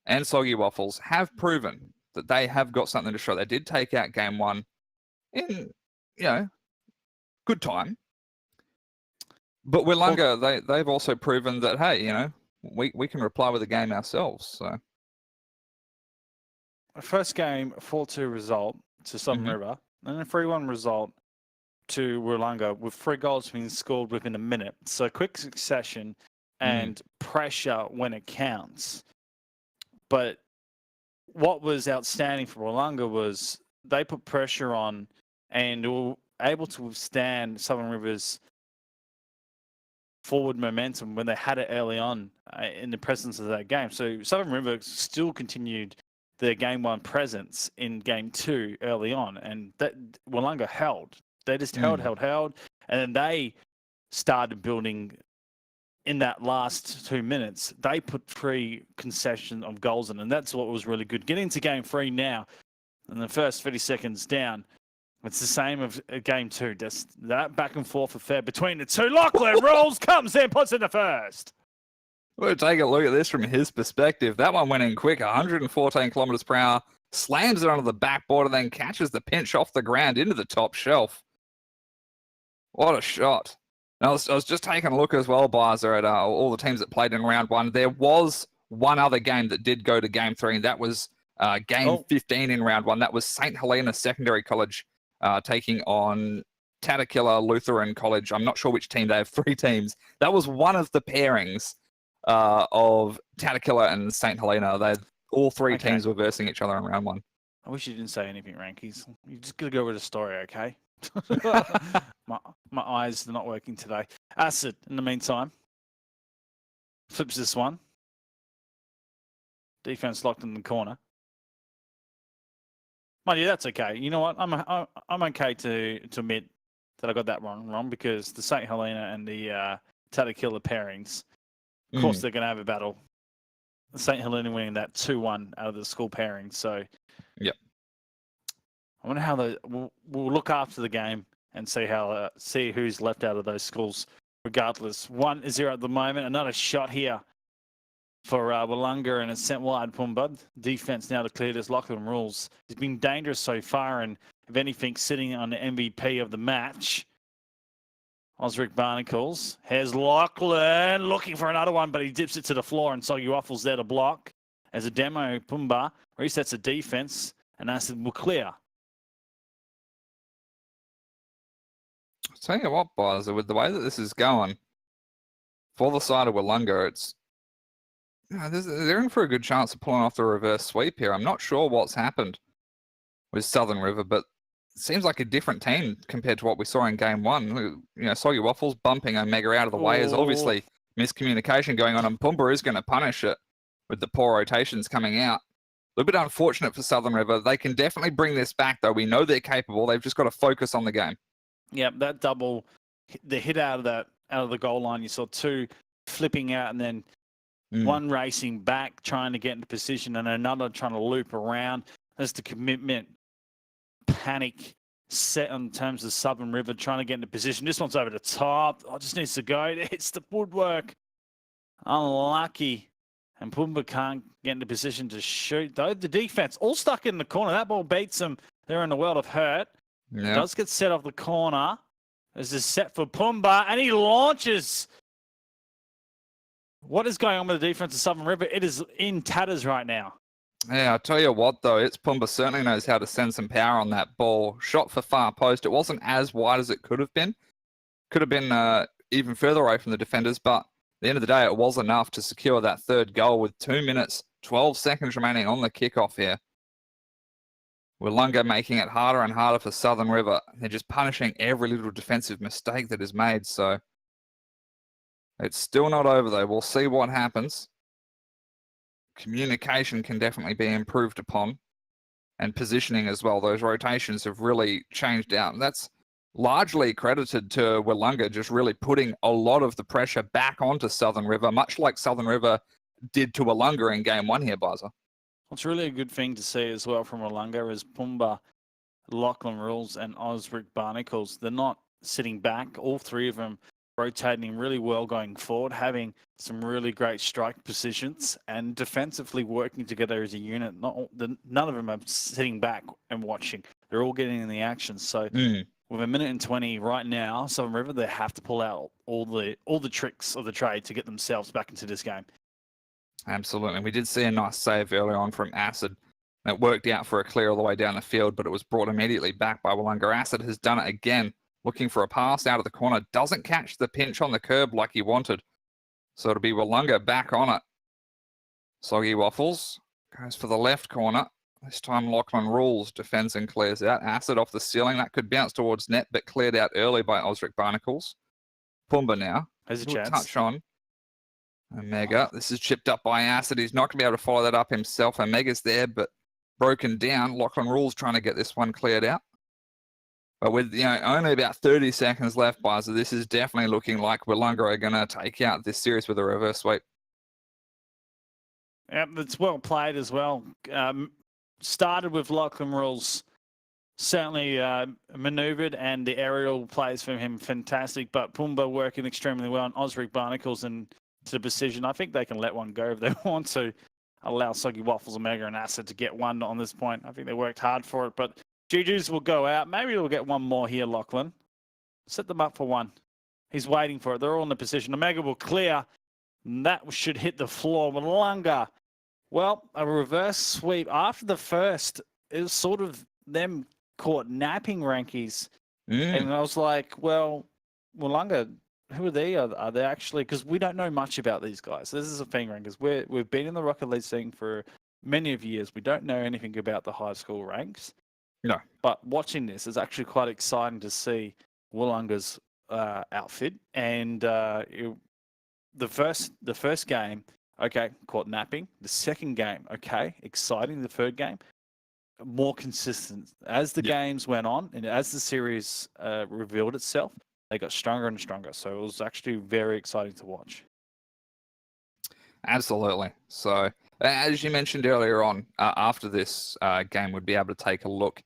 and Soggy Waffles have proven that they have got something to show. They did take out game 1 in, good time. But Willunga, they've also proven that, hey, we can reply with a game ourselves. So First game, 4-2 result to Southern River, and a 3-1 result to Willunga, with 3 goals being scored within a minute. So quick succession and pressure when it counts. But what was outstanding for Willunga was they put pressure on and were able to withstand Southern River's forward momentum when they had it early on in the presence of that game. So Southern River still continued their game 1 presence in game 2 early on, and that Willunga held. They just held, and then they started building in that last 2 minutes. They put 3 concession of goals in, and that's what was really good. Getting to game 3 now, in the first 30 seconds down, it's the same of game 2. Just that back and forth affair between the two. Lachlan rolls, comes in, puts in the first. We'll take a look at this from his perspective. That one went in quick, 114 kilometers per hour, slams it onto the backboard, and then catches the pinch off the ground into the top shelf. What a shot. I was just taking a look as well, Barza, at all the teams that played in round 1. There was one other game that did go to game 3, and that was game 15 in round 1. That was St. Helena Secondary College taking on Tatakilla Lutheran College. I'm not sure which team. They have 3 teams. That was one of the pairings of Tatakilla and St. Helena. All 3 teams were versing each other in round 1. I wish you didn't say anything, Rankies. You just got to go with the story, okay? my eyes are not working today. Acid, in the meantime, flips this one. Defense locked in the corner. Mind you, that's okay. You know what? I'm okay to admit that I got that wrong because the St. Helena and the Tatakilla pairings, of course, they're going to have a battle. St. Helena winning that 2-1 out of the school pairing. So, yep. I wonder how we'll look after the game and see who's left out of those schools. Regardless, 1-0 at the moment. Another shot here for Willunga, and it's sent wide. Pumbud defense now to clear this. Lachlan rules. He's been dangerous so far, and if anything, sitting on the MVP of the match. Osric Barnacles. Here's Lachlan looking for another one, but he dips it to the floor, and Soggy Waffles there to block. As a demo, Pumba resets the defense, and Acid will clear. I'll tell you what, boys, with the way that this is going, for the side of Willunga, they're in for a good chance of pulling off the reverse sweep here. I'm not sure what's happened with Southern River, but it seems like a different team compared to what we saw in game 1. Soggy Waffles bumping Omega out of the way is obviously miscommunication going on, and Pumba is going to punish it with the poor rotations coming out. A little bit unfortunate for Southern River. They can definitely bring this back, though. We know they're capable. They've just got to focus on the game. Yeah, that double, the hit out of the goal line, you saw 2 flipping out and then one racing back, trying to get into position, and another trying to loop around. There's the commitment, panic set in terms of Southern River trying to get into position. This one's over the top. Just needs to go. It's the woodwork. Unlucky. And Pumba can't get into position to shoot, though. The defense all stuck in the corner. That ball beats them. They're in the world of hurt. Yep. Does get set off the corner. There's a set for Pumba, and he launches. What is going on with the defense of Southern River? It is in tatters right now. Yeah, I'll tell you what, though. It's Pumba certainly knows how to send some power on that ball. Shot for far post. It wasn't as wide as it could have been. Could have been even further away from the defenders, but at the end of the day, it was enough to secure that 3rd goal with 2 minutes, 12 seconds remaining on the kickoff here. Willunga making it harder and harder for Southern River. They're just punishing every little defensive mistake that is made, so it's still not over, though. We'll see what happens. Communication can definitely be improved upon, and positioning as well. Those rotations have really changed out, and that's largely credited to Willunga just really putting a lot of the pressure back onto Southern River, much like Southern River did to Willunga in game 1 here, Baza. It's really a good thing to see as well from Willunga is Pumba, Lachlan Rules, and Osric Barnacles. They're not sitting back. All 3 of them rotating really well going forward, having some really great strike positions and defensively working together as a unit. None of them are sitting back and watching. They're all getting in the action. So with 1:20 right now, Southern River, they have to pull out all the tricks of the trade to get themselves back into this game. Absolutely. We did see a nice save early on from Acid. It worked out for a clear all the way down the field, but it was brought immediately back by Willunga. Acid has done it again, looking for a pass out of the corner. Doesn't catch the pinch on the curb like he wanted. So it'll be Willunga back on it. Soggy Waffles goes for the left corner. This time Lachlan Rules defends and clears out. Acid off the ceiling. That could bounce towards net, but cleared out early by Osric Barnacles. Pumba now. Has a Good chance. touch on Omega. This is chipped up by Acid. He's not going to be able to follow that up himself. Omega's there, but broken down. Lachlan Rules trying to get this one cleared out. But with only about 30 seconds left, Bizer, this is definitely looking like Willunga are going to take out this series with a reverse sweep. Yep, that's well played as well. Started with Lachlan Rules, certainly manoeuvred, and the aerial plays from him fantastic. But Pumba working extremely well, and Osric Barnacles and to precision. I think they can let one go if they want to. Allow Soggy Waffles, Omega, and Acid to get one on this point. I think they worked hard for it, but Juju's will go out. Maybe they'll get one more here, Lachlan. Set them up for one. He's waiting for it. They're all in the position. Omega will clear. And that should hit the floor. Willunga. Well, a reverse sweep. After the first, it was sort of them caught napping Rankies. And I was like, well, Willunga, who are they? Are they actually? Because we don't know much about these guys. This is a thing, Rankers. We've been in the Rocket League scene for many of years. We don't know anything about the high school ranks. No. But watching this is actually quite exciting to see Willunga's outfit. And the first game, okay, caught napping. The second game, okay, exciting. The third game, more consistent. As the games went on and as the series revealed itself, they got stronger and stronger. So it was actually very exciting to watch. Absolutely. So, as you mentioned earlier on, after this game, we'd be able to take a look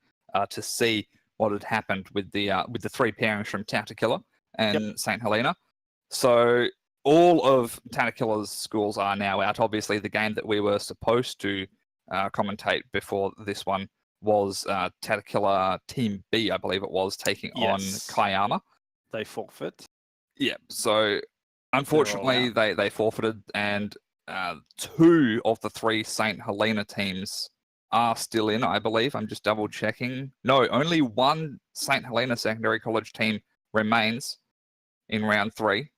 to see what had happened with the three pairings from Tatakilla and St. Helena. So all of Tatakilla's schools are now out. Obviously, the game that we were supposed to commentate before this one was Tatakilla Team B, I believe it was, taking on Kiama. They forfeit. Yeah. So unfortunately, they forfeited, and two of the three St. Helena teams are still in, I believe. I'm just double checking. No, only one St. Helena Secondary College team remains in round 3.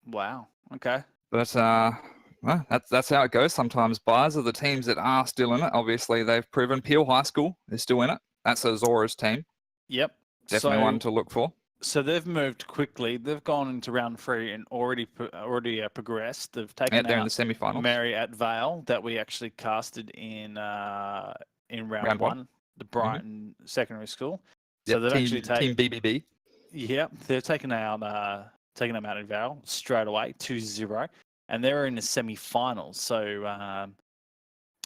Wow. Okay. But well, that's how it goes sometimes. Buyers are the teams that are still in it. Obviously, they've proven Peel High School is still in it. That's Azora's team. Yep. Definitely one to look for. So they've moved quickly. They've gone into round 3 and already progressed. They've taken they're out in the semi-finals. Marriott Vale that we actually casted in round 1, the Brighton Secondary School. So they've actually taken Team BBB. Yep, they've taken them out in Vale straight away, 2-0, and they're in the semi-finals. So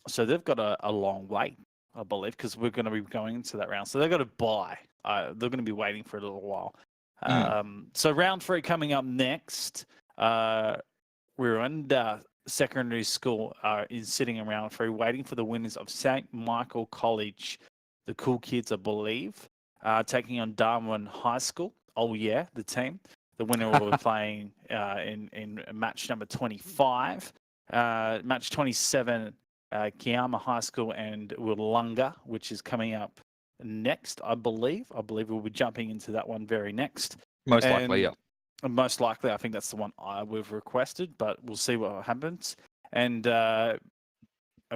so they've got a long wait, I believe, because we're going to be going into that round. So they've got to buy. They're going to be waiting for a little while. So round 3 coming up next. We're in secondary school is sitting in round 3, waiting for the winners of St. Michael College, the Cool Kids, I believe, taking on Darwin High School. Oh yeah, the team. The winner will be playing in match number 25. Match 27, Kiama High School and Willunga, which is coming up next, I believe. I believe we'll be jumping into that one very next. Most likely, yeah. Most likely, I think that's the one we've requested, but we'll see what happens. And I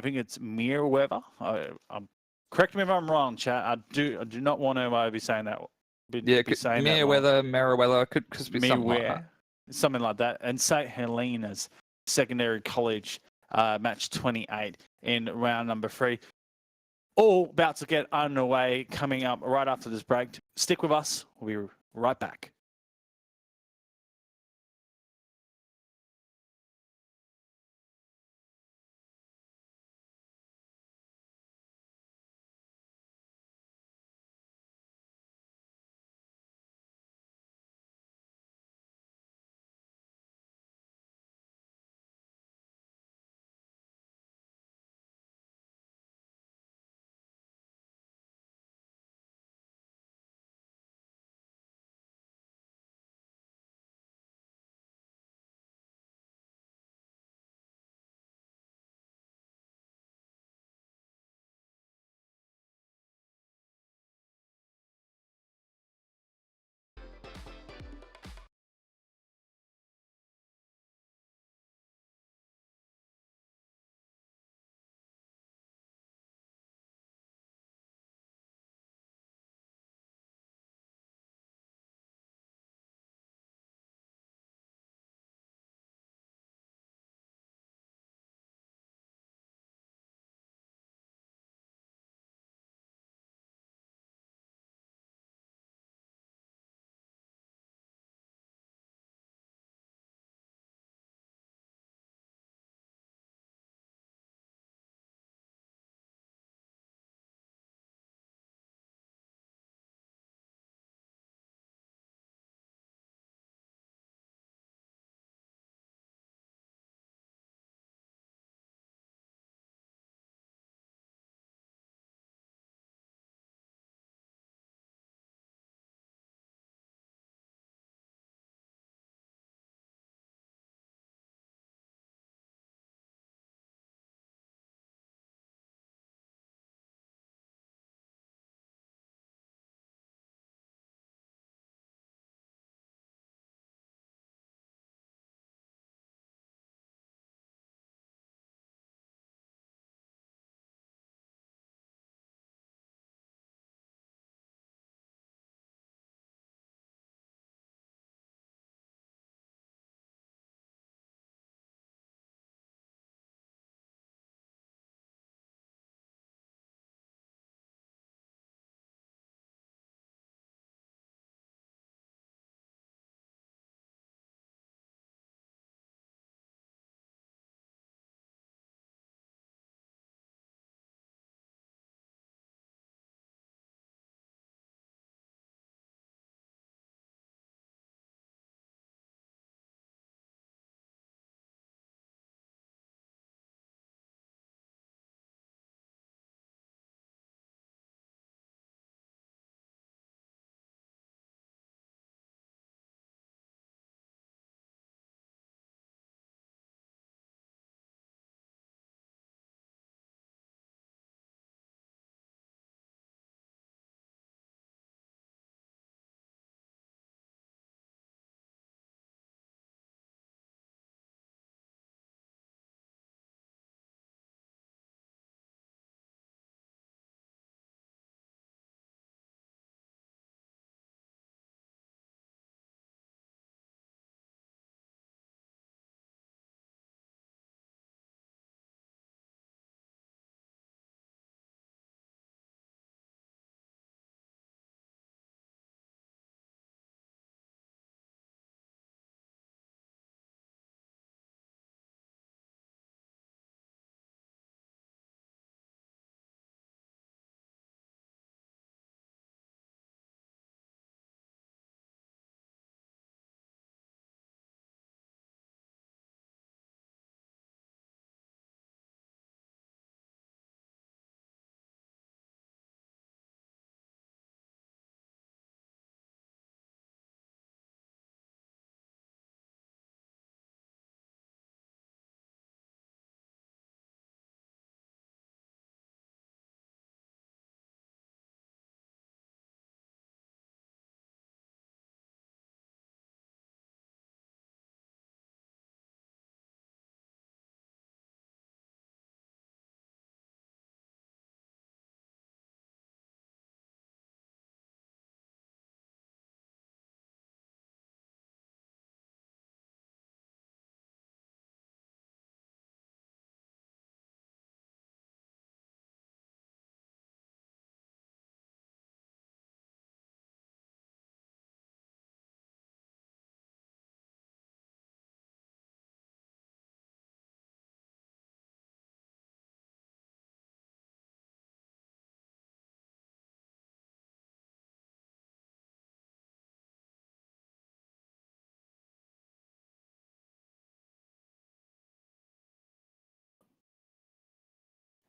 think it's Merriweather. Correct me if I'm wrong, chat. I do not want to be saying that. Merriweather could be something like that. Something like that. And St. Helena's Secondary College, match 28 in round number 3. All about to get underway, coming up right after this break. Stick with us. We'll be right back.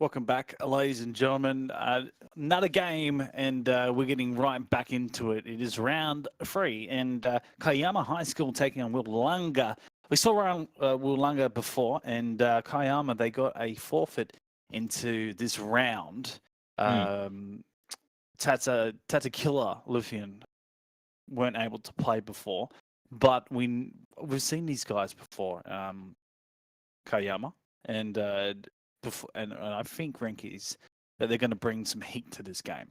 Welcome back, ladies and gentlemen. Another game, and we're getting right back into it. It is round 3, and Kiama High School taking on Willunga. We saw around Willunga before, and Kiama, they got a forfeit into this round. Tata Killer Lufian weren't able to play before, but we've seen these guys before. Kiama and I think Renkies that they're going to bring some heat to this game.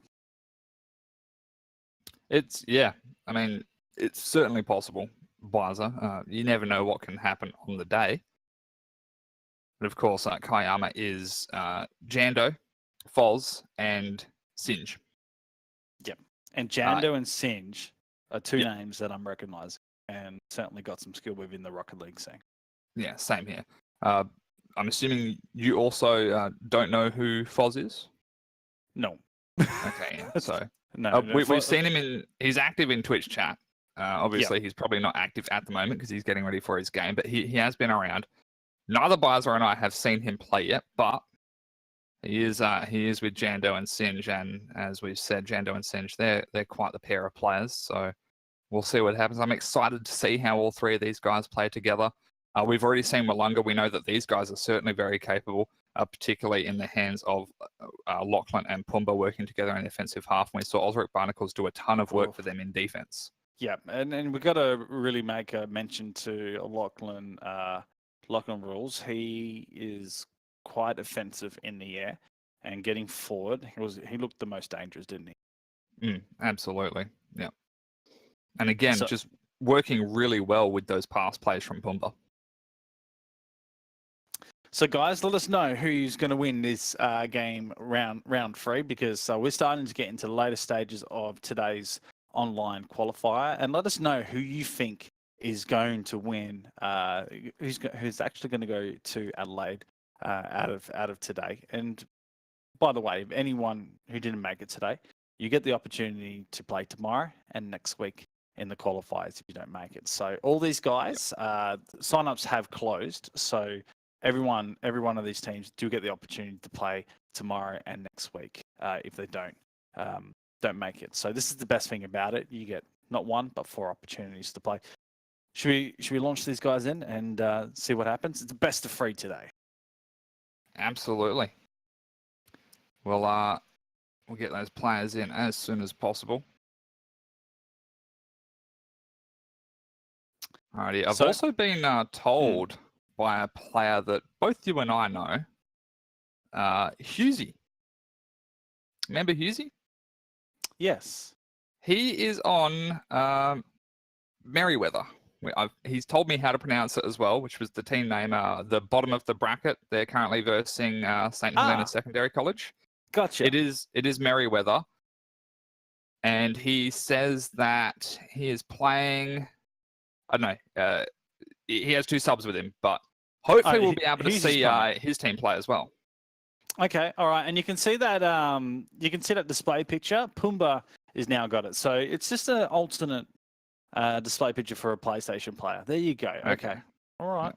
It's I mean, it's certainly possible, Biza. You never know what can happen on the day. But of course, Kiama is Jando, Foz, and Singe. Yep. And Jando and Singe are two names that I'm recognizing, and certainly got some skill within the Rocket League scene. Yeah, same here. I'm assuming you also don't know who Foz is? No. Okay, so no, we've seen him he's active in Twitch chat. Obviously, he's probably not active at the moment because he's getting ready for his game, but he has been around. Neither Biza and I have seen him play yet, but he is with Jando and Singe, and as we've said, Jando and Singe, they're quite the pair of players, so we'll see what happens. I'm excited to see how all three of these guys play together. We've already seen Willunga. We know that these guys are certainly very capable, particularly in the hands of Lachlan and Pumba working together in the offensive half. And we saw Osric Barnacles do a ton of work for them in defense. Yeah, and we've got to really make a mention to Lachlan rules. He is quite offensive in the air and getting forward. He looked the most dangerous, didn't he? Absolutely, yeah. And again, just working really well with those pass plays from Pumba. So, guys, let us know who's going to win this game round 3, because we're starting to get into the later stages of today's online qualifier, and let us know who you think is going to win. Who's actually going to go to Adelaide out of today? And by the way, if anyone who didn't make it today, you get the opportunity to play tomorrow and next week in the qualifiers if you don't make it. So all these guys, sign-ups have closed. So every one of these teams do get the opportunity to play tomorrow and next week if they don't make it. So this is the best thing about it. You get not 1 but 4 opportunities to play. Should we launch these guys in and see what happens? It's the best of 3 today. Absolutely. Well, we'll get those players in as soon as possible. Alrighty. I've also been told by a player that both you and I know, Husey. Remember Husey? Yes. He is on Merriweather. He's told me how to pronounce it as well, which was the team name, the bottom of the bracket. They're currently versing St. Helena Secondary College. Gotcha. It is Merriweather. And he says that he is playing, I don't know, he has 2 subs with him, but hopefully we'll be able to see his team play as well. Okay, all right, and you can see that display picture. Pumba is now got it, so it's just an alternate display picture for a PlayStation player. There you go. Okay. All right.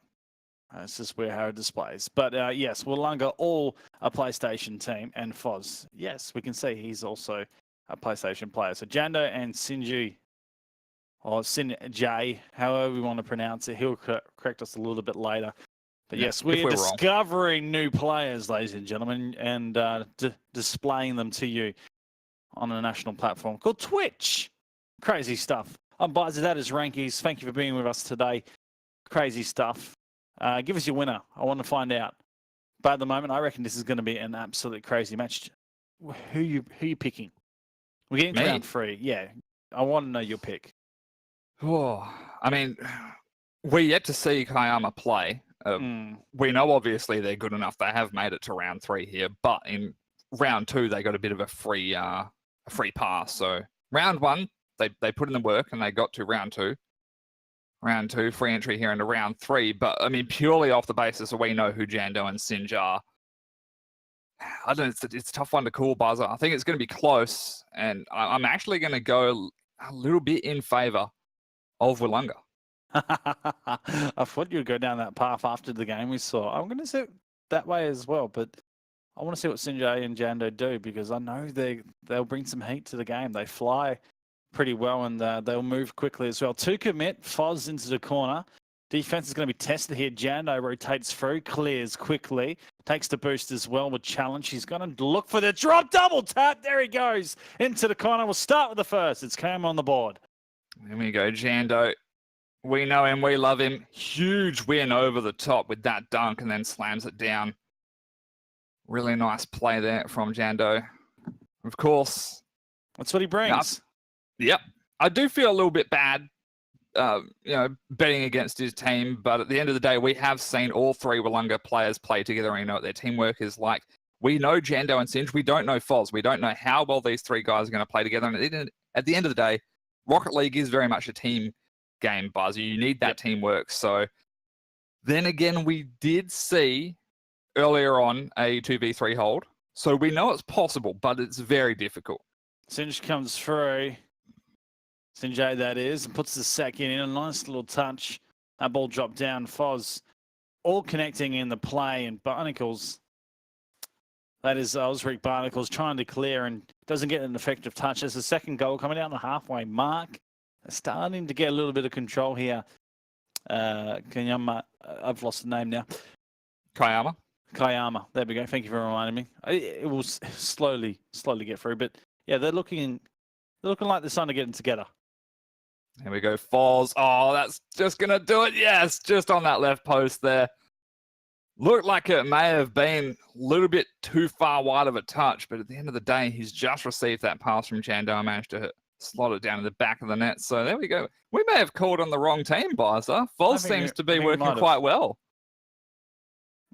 This is how it displays. But yes, Willunga all a PlayStation team, and Foz, yes, we can see he's also a PlayStation player. So Jando and Sinji, or Sinjay, however we want to pronounce it, he'll correct us a little bit later. But yes, we're discovering new players, ladies and gentlemen, and displaying them to you on a national platform called Twitch. Crazy stuff. I'm Biza, that is Rankies. Thank you for being with us today. Crazy stuff. Give us your winner. I want to find out. But at the moment, I reckon this is going to be an absolutely crazy match. Who you picking? We're getting to round 3. Yeah, I want to know your pick. Oh, I mean, we're yet to see Kiama play. We know obviously they're good enough. They have made it to round 3 here, but in round 2 they got a bit of a free pass. So round 1 they put in the work and they got to round 2. Round 2 free entry here into round 3. But I mean, purely off the basis that we know who Jando and Singe are, I don't know. It's a tough one to call, Buzzer. I think it's going to be close, and I'm actually going to go a little bit in favour of Willunga. I thought you'd go down that path after the game we saw. I'm going to say it that way as well, but I want to see what Sinjay and Jando do, because I know they'll bring some heat to the game. They fly pretty well, and they'll move quickly as well. 2 commit, Foz into the corner. Defense is going to be tested here. Jando rotates through, clears quickly, takes the boost as well with challenge. He's going to look for the drop, double tap. There he goes into the corner. We'll start with the first. It's Kiama on the board. There we go, Jando. We know him, we love him. Huge win over the top with that dunk, and then slams it down. Really nice play there from Jando. Of course. That's what he brings. Yep. I do feel a little bit bad, betting against his team, but at the end of the day, we have seen all 3 Willunga players play together, and we know what their teamwork is like. We know Jando and Sinj. We don't know Foz. We don't know how well these 3 guys are going to play together. And at the end of the day, Rocket League is very much a team game, Buzz. You need that teamwork. So then again, we did see earlier on a 2v3 hold. So we know it's possible, but it's very difficult. Sinj comes through. Sinjay, that is, and puts the second in. A nice little touch. That ball dropped down. Foz all connecting in the play, and Barnacles, that is Osric Barnacles, trying to clear and doesn't get an effective touch. There's a second goal coming down the halfway mark. They're starting to get a little bit of control here. Kiama, I've lost the name now. Kiama. There we go. Thank you for reminding me. It will slowly get through, but yeah, they're looking like they're starting to get together. Here we go, Foz. Oh, that's just going to do it. Yes, just on that left post there. Looked like it may have been a little bit too far wide of a touch, but at the end of the day, he's just received that pass from Jando and managed to slot it down in the back of the net. So there we go. We may have called on the wrong team, Bizer. Foz seems to be working quite well.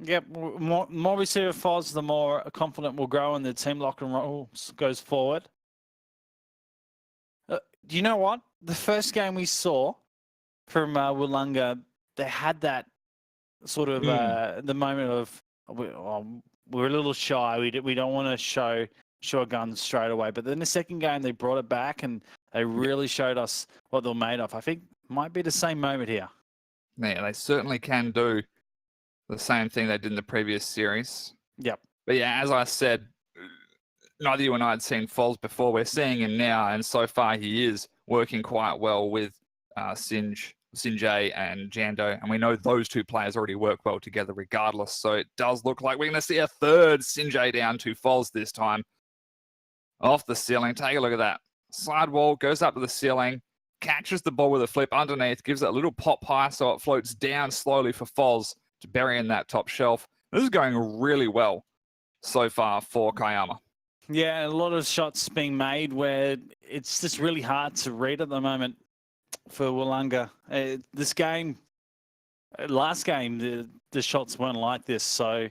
Yep, more we see of Foz, the more confident we'll grow, and the team lock and roll goes forward. Do you know what? The first game we saw from Willunga, they had that sort of the moment of we're a little shy. We don't want to show our guns straight away. But then the second game, they brought it back, and they really showed us what they're made of. I think might be the same moment here. Yeah, they certainly can do the same thing they did in the previous series. Yep. But yeah, as I said, neither you and I had seen Foz before. We're seeing him now, and so far he is working quite well with Sinjay and Jando, and we know those 2 players already work well together regardless. So it does look like we're going to see a third Sinjay down to Foz this time. Off the ceiling, take a look at that. Slide wall, goes up to the ceiling, catches the ball with a flip underneath, gives that a little pop high so it floats down slowly for Foz to bury in that top shelf. This is going really well so far for Kiama. Yeah, a lot of shots being made where it's just really hard to read at the moment for Willunga. This game, last game, the shots weren't like this, so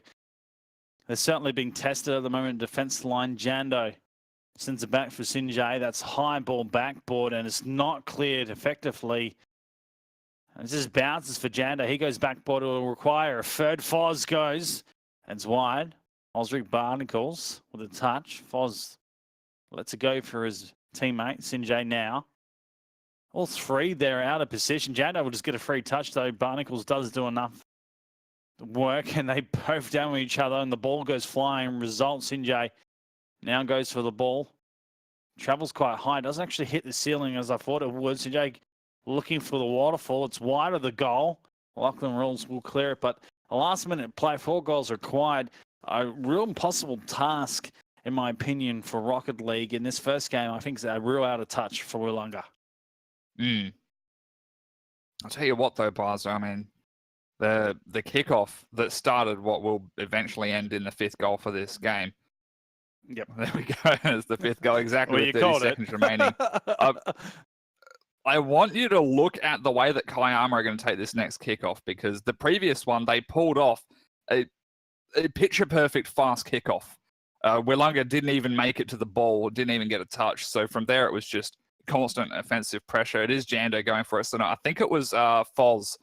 they're certainly being tested at the moment. Defense line, Jando sends it back for Sinjay. That's high ball backboard, and it's not cleared effectively. And it just bounces for Jando. He goes backboard. It will require a third. Foz goes, and it's wide. Osric Barnacles with a touch. Foz lets it go for his teammate, Sinjay now. All 3, they're out of position. Jando will just get a free touch, though. Barnacles does do enough work, and they both down with each other, and the ball goes flying. Result, Sinjay now goes for the ball. Travels quite high. Doesn't actually hit the ceiling as I thought it would. Sinjay looking for the waterfall. It's wide of the goal. Lachlan Rules will clear it, but a last-minute play, 4 goals required. A real impossible task, in my opinion, for Rocket League in this first game. I think is a real out of touch for Willunga. I'll tell you what, though, Barza, I mean, the kickoff that started what will eventually end in the 5th goal for this game. Yep. There we go. It's the 5th goal, exactly with 30 seconds remaining. I want you to look at the way that Kiama are going to take this next kickoff, because the previous one, they pulled off a picture-perfect fast kickoff. Willunga didn't even make it to the ball, didn't even get a touch. So from there, it was just constant offensive pressure. It is Jando going for it. So no, I think it was Foz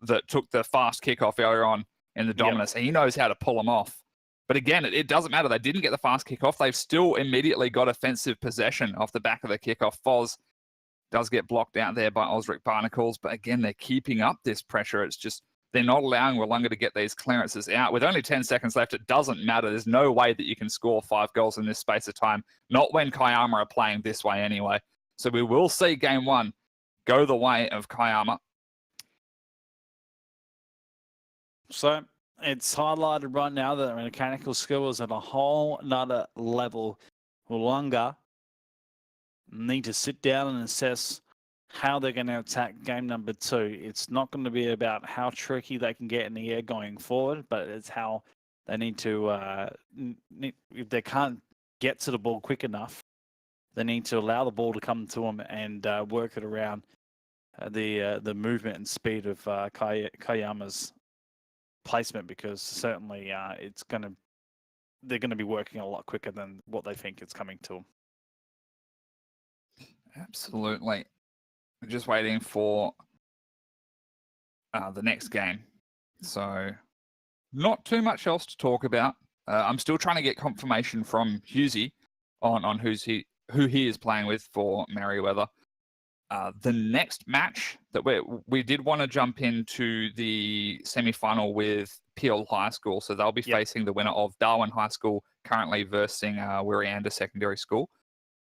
that took the fast kickoff earlier on in the dominance. Yep. And he knows how to pull them off. But again, it doesn't matter. They didn't get the fast kickoff. They've still immediately got offensive possession off the back of the kickoff. Foz does get blocked out there by Osric Barnacles. But again, they're keeping up this pressure. It's just they're not allowing Willunga to get these clearances out. With only 10 seconds left, it doesn't matter. There's no way that you can score 5 goals in this space of time. Not when Kiama are playing this way anyway. So we will see game 1 go the way of Kiama. So it's highlighted right now that their mechanical skill is at a whole nother level. Willunga need to sit down and assess how they're going to attack game number 2. It's not going to be about how tricky they can get in the air going forward, but it's how they need to, if they can't get to the ball quick enough, they need to allow the ball to come to them and work it around the movement and speed of Kiama's placement, because certainly they're going to be working a lot quicker than what they think it's coming to them. Absolutely. We're just waiting for the next game. So not too much else to talk about. I'm still trying to get confirmation from Husey on who he is playing with for Merriweather. The next match that we did want to jump into the semi-final with Peel High School. So they'll be facing the winner of Darwin High School currently versus Wirreanda Secondary School.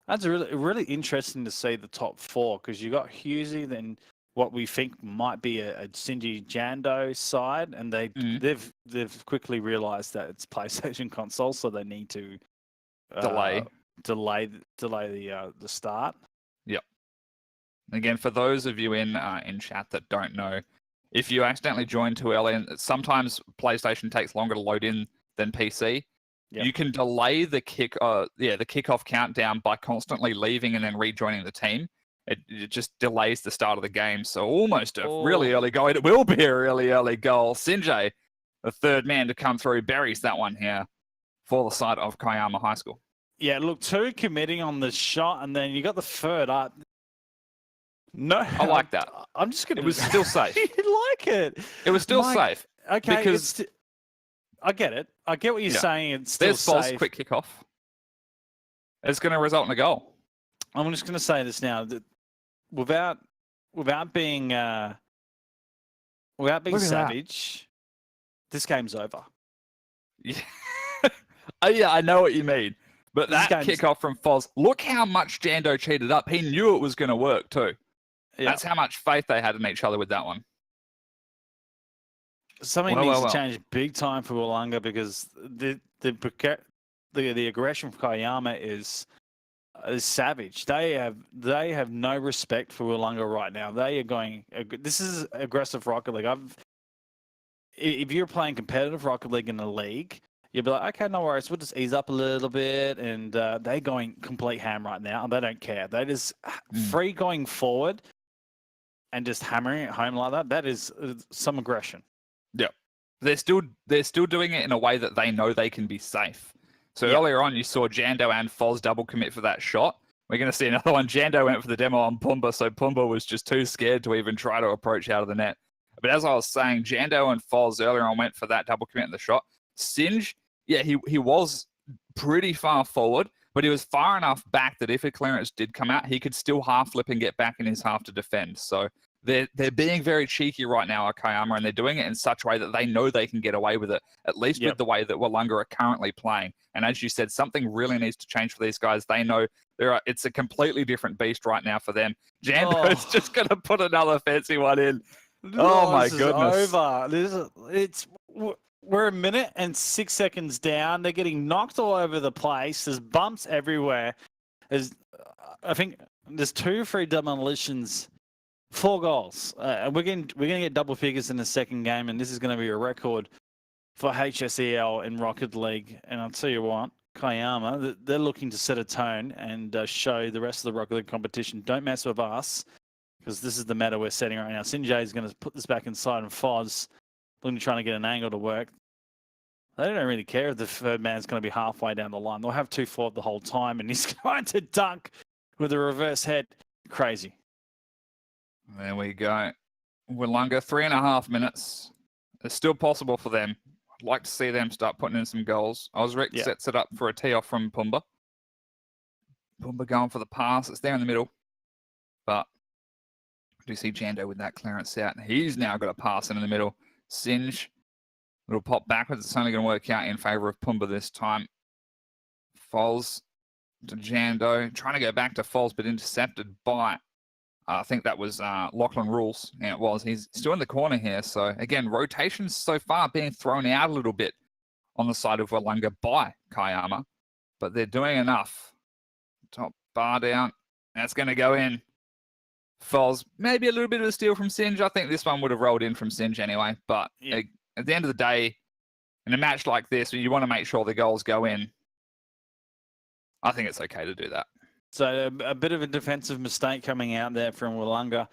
That's really interesting to see the top 4, because you got Husey, then what we think might be a Sinji Jando side, and they've quickly realised that it's PlayStation console, so they need to delay the start. Yep. Again, for those of you in chat that don't know, if you accidentally join too early, and sometimes PlayStation takes longer to load in than PC. Yep. You can delay the kickoff countdown by constantly leaving and then rejoining the team. It just delays the start of the game. So almost a really early goal. It will be a really early goal. Sinjay, the third man to come through, buries that one here for the side of Kiama High School. Yeah, look, 2 committing on the shot, and then you got the third up. No, I like that. I'm just going to... It was still safe. You like it. It was still safe. Okay, because... I get it. I get what you're saying. It's still safe. There's Foz, quick kickoff. It's going to result in a goal. I'm just going to say this now. That without being savage, this game's over. Yeah. Yeah, I know what you mean. But that kickoff from Foz, look how much Jando cheated up. He knew it was going to work too. Yeah. That's how much faith they had in each other with that one. Something needs to change big time for Willunga, because the aggression from Kiama is savage. They have no respect for Willunga right now. They are going. This is aggressive Rocket League. If you're playing competitive Rocket League in the league, you'll be like, okay, no worries. We'll just ease up a little bit, and they're going complete ham right now, and they don't care. They just free going forward and just hammering it home like that. That is some aggression. Yeah, they're still doing it in a way that they know they can be safe. So earlier on, you saw Jando and Foz double commit for that shot. We're going to see another one. Jando went for the demo on Pumba, so Pumba was just too scared to even try to approach out of the net. But as I was saying, Jando and Foz earlier on went for that double commit in the shot. Sinj, yeah, he was pretty far forward, but he was far enough back that if a clearance did come out, he could still half flip and get back in his half to defend. So they're being very cheeky right now at Kiama, and they're doing it in such a way that they know they can get away with it, at least with the way that Willunga are currently playing. And as you said, something really needs to change for these guys. They know it's a completely different beast right now for them. Jando's just going to put another fancy one in. Oh my goodness. Over. We're 1 minute and 6 seconds down. They're getting knocked all over the place. There's bumps everywhere. I think there's 2 or 3 demolitions. 4 goals. We're going to get double figures in the second game, and this is going to be a record for HSEL in Rocket League. And I'll tell you what, Kiama, they're looking to set a tone and show the rest of the Rocket League competition, don't mess with us, because this is the meta we're setting right now. Sinjay is going to put this back inside, and Foz looking to try to get an angle to work. They don't really care if the third man's going to be halfway down the line. They'll have 2 forward the whole time, and he's trying to dunk with a reverse head. Crazy. There we go. Willunga, 3.5 minutes. It's still possible for them. I'd like to see them start putting in some goals. Osric sets it up for a tee off from Pumba. Pumba going for the pass. It's there in the middle. But do you see Jando with that clearance out? He's now got a pass in the middle. Singe. It'll pop backwards. It's only going to work out in favour of Pumba this time. Foles to Jando. Trying to go back to Foles, but intercepted by, I think that was Lachlan Rules. Yeah, it was. He's still in the corner here. So, again, rotations so far being thrown out a little bit on the side of Willunga by Kiama. But they're doing enough. Top bar down. That's going to go in. Foles, maybe a little bit of a steal from Singe. I think this one would have rolled in from Singe anyway. But at the end of the day, in a match like this, you want to make sure the goals go in. I think it's okay to do that. So a bit of a defensive mistake coming out there from Willunga.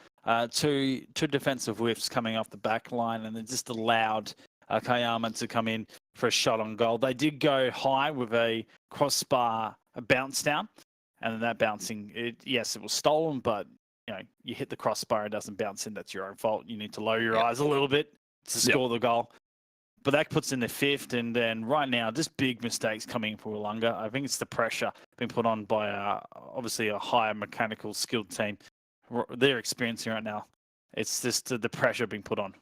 Two defensive whiffs coming off the back line, and they just allowed Kiama to come in for a shot on goal. They did go high with a crossbar bounce down, and then that bouncing, yes, it was stolen, but you hit the crossbar, it doesn't bounce in. That's your own fault. You need to lower your eyes a little bit to score the goal. But that puts in the fifth, and then right now, just big mistakes coming for Willunga. I think it's the pressure being put on by obviously a higher mechanical skilled team. They're experiencing right now. It's just the pressure being put on.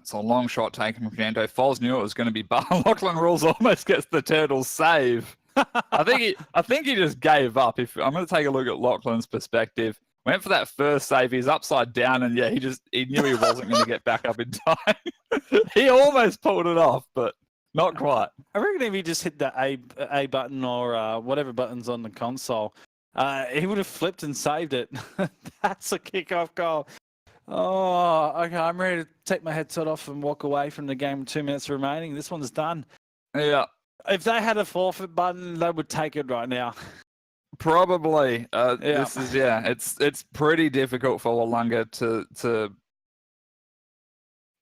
It's a long shot taken from Jando. Foles knew it was going to be bar. Lachlan Rules almost gets the Turtles save. I think he just gave up. I'm going to take a look at Lachlan's perspective. Went for that first save. He's upside down, and he knew he wasn't going to get back up in time. He almost pulled it off, but not quite. I reckon if he just hit the A button or whatever buttons on the console, he would have flipped and saved it. That's a kickoff goal. Oh, okay. I'm ready to take my headset off and walk away from the game with 2 minutes remaining. This one's done. Yeah. If they had a forfeit button, they would take it right now. Probably. This is it's pretty difficult for Willunga to.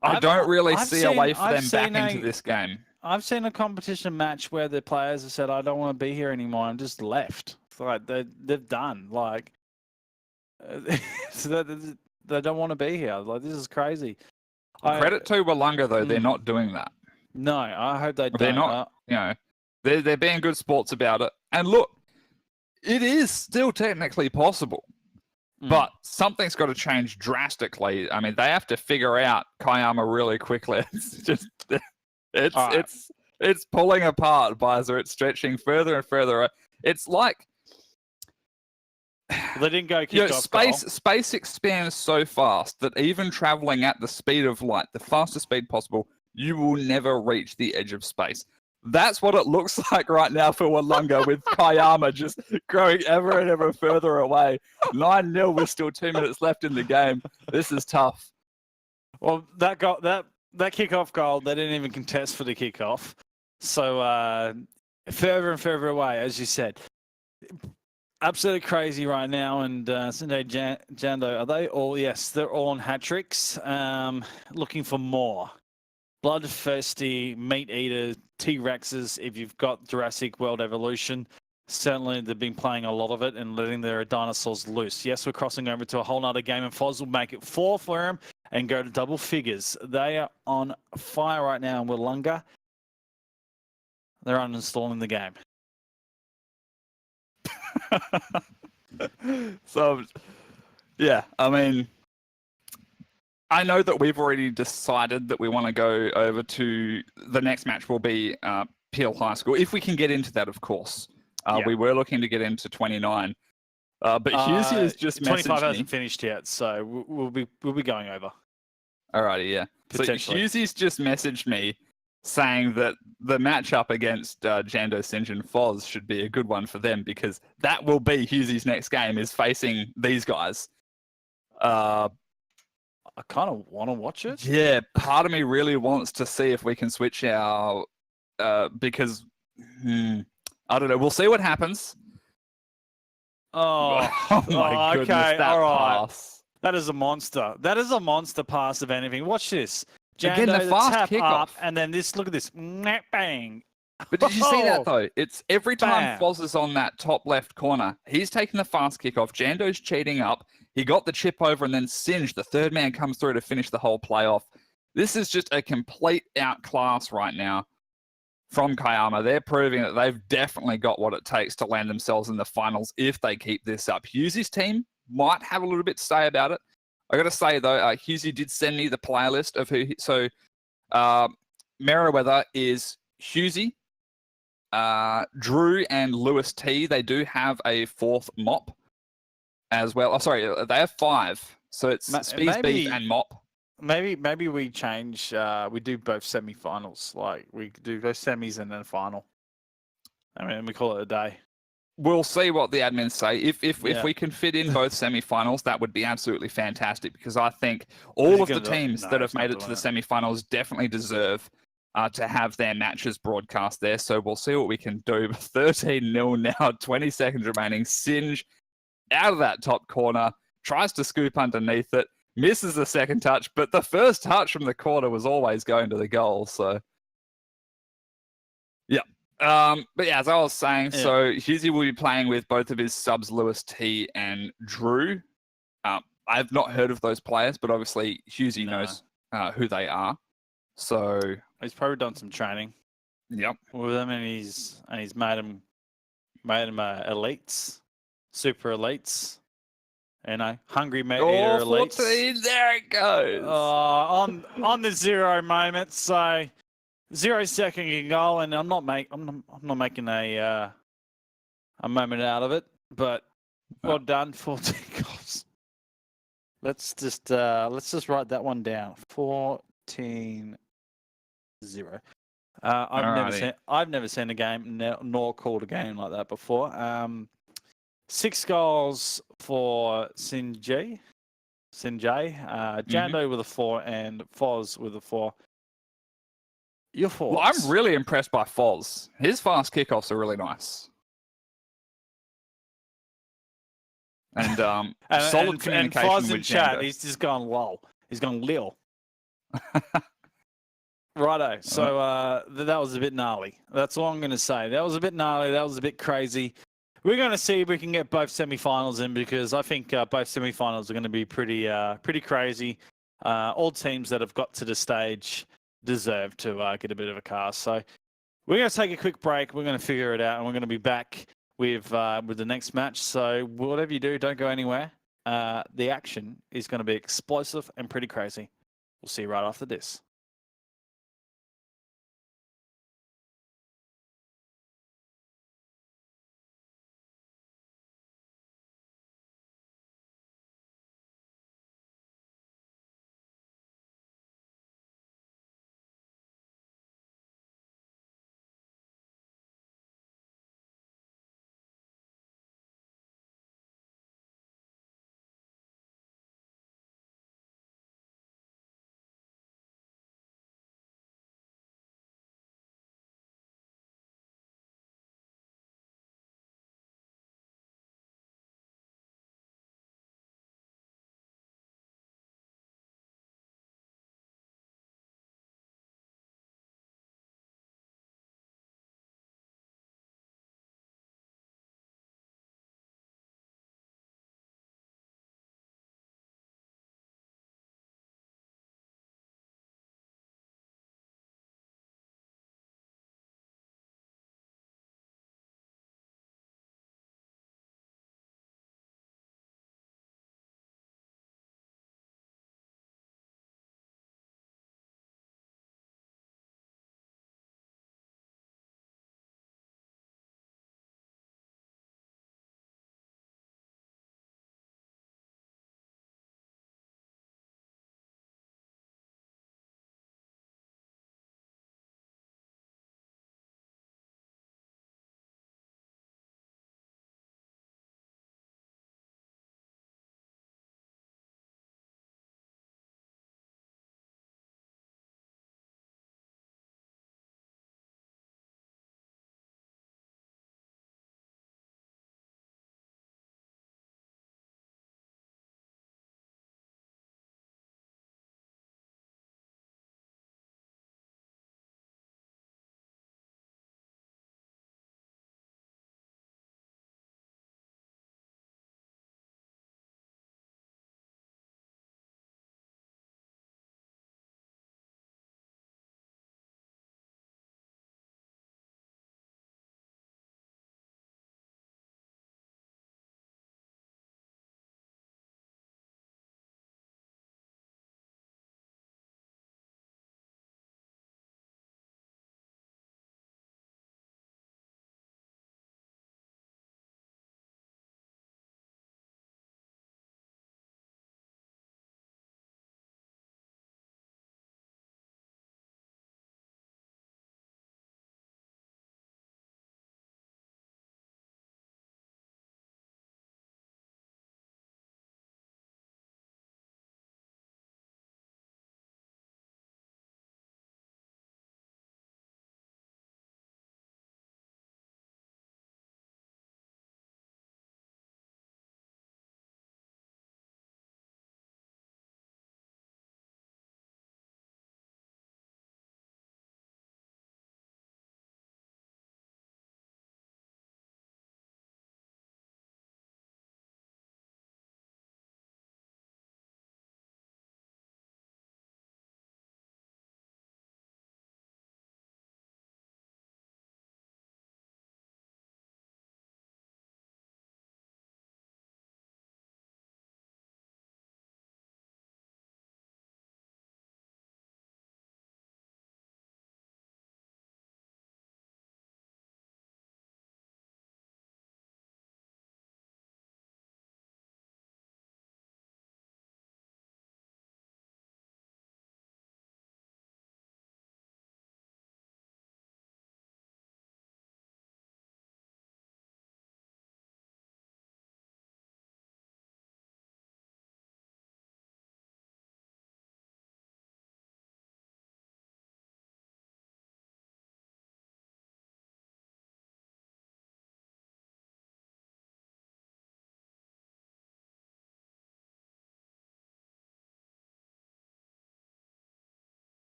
I don't really see a way for them back into this game. I've seen a competition match where the players have said, "I don't want to be here anymore. I'm just left." It's like they've done like so they don't want to be here. Like, this is crazy. Credit to Willunga though, they're not doing that. No, I hope they don't. They're not. They're being good sports about it. And look, it is still technically possible, but something's got to change drastically. I mean, they have to figure out Kiama really quickly. It's just, it's pulling apart, Bizer. It's stretching further and further. It's like they didn't go kick off. Space expands so fast that even traveling at the speed of light, the fastest speed possible, you will never reach the edge of space. That's what it looks like right now for Willunga, with Kiama just growing ever and ever further away. 9-0 with still 2 minutes left in the game. This is tough. Well, that kickoff goal, they didn't even contest for the kickoff. So further and further away, as you said. Absolutely crazy right now. And Sunday Jando, are they all? Yes, they're all on hat tricks. Looking for more. Bloodthirsty meat eater T-Rexes. If you've got Jurassic World Evolution, certainly they've been playing a lot of it and letting their dinosaurs loose. Yes, we're crossing over to a whole nother game, and Foz will make it 4 for them and go to double figures. They are on fire right now in Willunga. They're uninstalling the game. So, yeah, I mean, I know that we've already decided that we want to go over to the next match will be Peel High School. If we can get into that, of course. We were looking to get into 29. But Husey has just 25 messaged me. hasn't finished yet, so we'll be going over. Alrighty, yeah. So Husey's just messaged me saying that the matchup against Jando, Singe and Foz should be a good one for them, because that will be Husey's next game, is facing these guys. I kind of want to watch it. Yeah, part of me really wants to see if we can switch our... because, I don't know. We'll see what happens. Oh my goodness, okay, that all right. pass. That is a monster. That is a monster pass of anything. Watch this. Jando, Again, the fast tap kickoff. up, and then this, look at this. Bang. But did you see that, though? It's every time Bam. Foz is on that top left corner, he's taking the fast kickoff. Jando's cheating up. He got the chip over, and then Singe, the third man, comes through to finish the whole playoff. This is just a complete outclass right now from Kiama. They're proving that they've definitely got what it takes to land themselves in the finals if they keep this up. Hughes' team might have a little bit to say about it. I got to say though, Husey did send me the playlist of who. So Merriweather is Husey, Drew, and Lewis T. They do have a fourth mop as well. Oh, sorry, they have 5. So it's Speeds, Beef, and Mop. Maybe we change. We do both semi-finals. Like we do both semis and then final. I mean, we call it a day. We'll see what the admins say. If we can fit in both semi-finals, that would be absolutely fantastic, because I think all of the teams that have made it to the semi-finals definitely deserve to have their matches broadcast there. So we'll see what we can do. 13-0 now, 20 seconds remaining. Singe out of that top corner, tries to scoop underneath it, misses the second touch, but the first touch from the corner was always going to the goal. So, yeah. But yeah, as I was saying, so Husey will be playing with both of his subs, Lewis T and Drew. I've not heard of those players, but obviously Husey knows who they are. So he's probably done some training. Yep. With them, and he's made them elites, super elites. Hungry mate eater elites. 14, there it goes. On the 0 moment, so 0 second goal, and I'm not making a moment out of it, but well done, 14 goals. Let's just write that one down. 14-0. I've never seen a game nor called a game like that before. 6 goals for Sinjay, Jando with a 4, and Foz with a 4. Your 4. Well, I'm really impressed by Foz. His fast kickoffs are really nice. And solid communication Foz with in chat, Jando. he's just gone lol. He's gone lil. Righto. So that was a bit gnarly. That's all I'm going to say. That was a bit gnarly. That was a bit crazy. We're going to see if we can get both semi-finals in, because I think both semi-finals are going to be pretty crazy. All teams that have got to the stage deserve to get a bit of a cast. So we're going to take a quick break. We're going to figure it out, and we're going to be back with the next match. So whatever you do, don't go anywhere. The action is going to be explosive and pretty crazy. We'll see you right after this.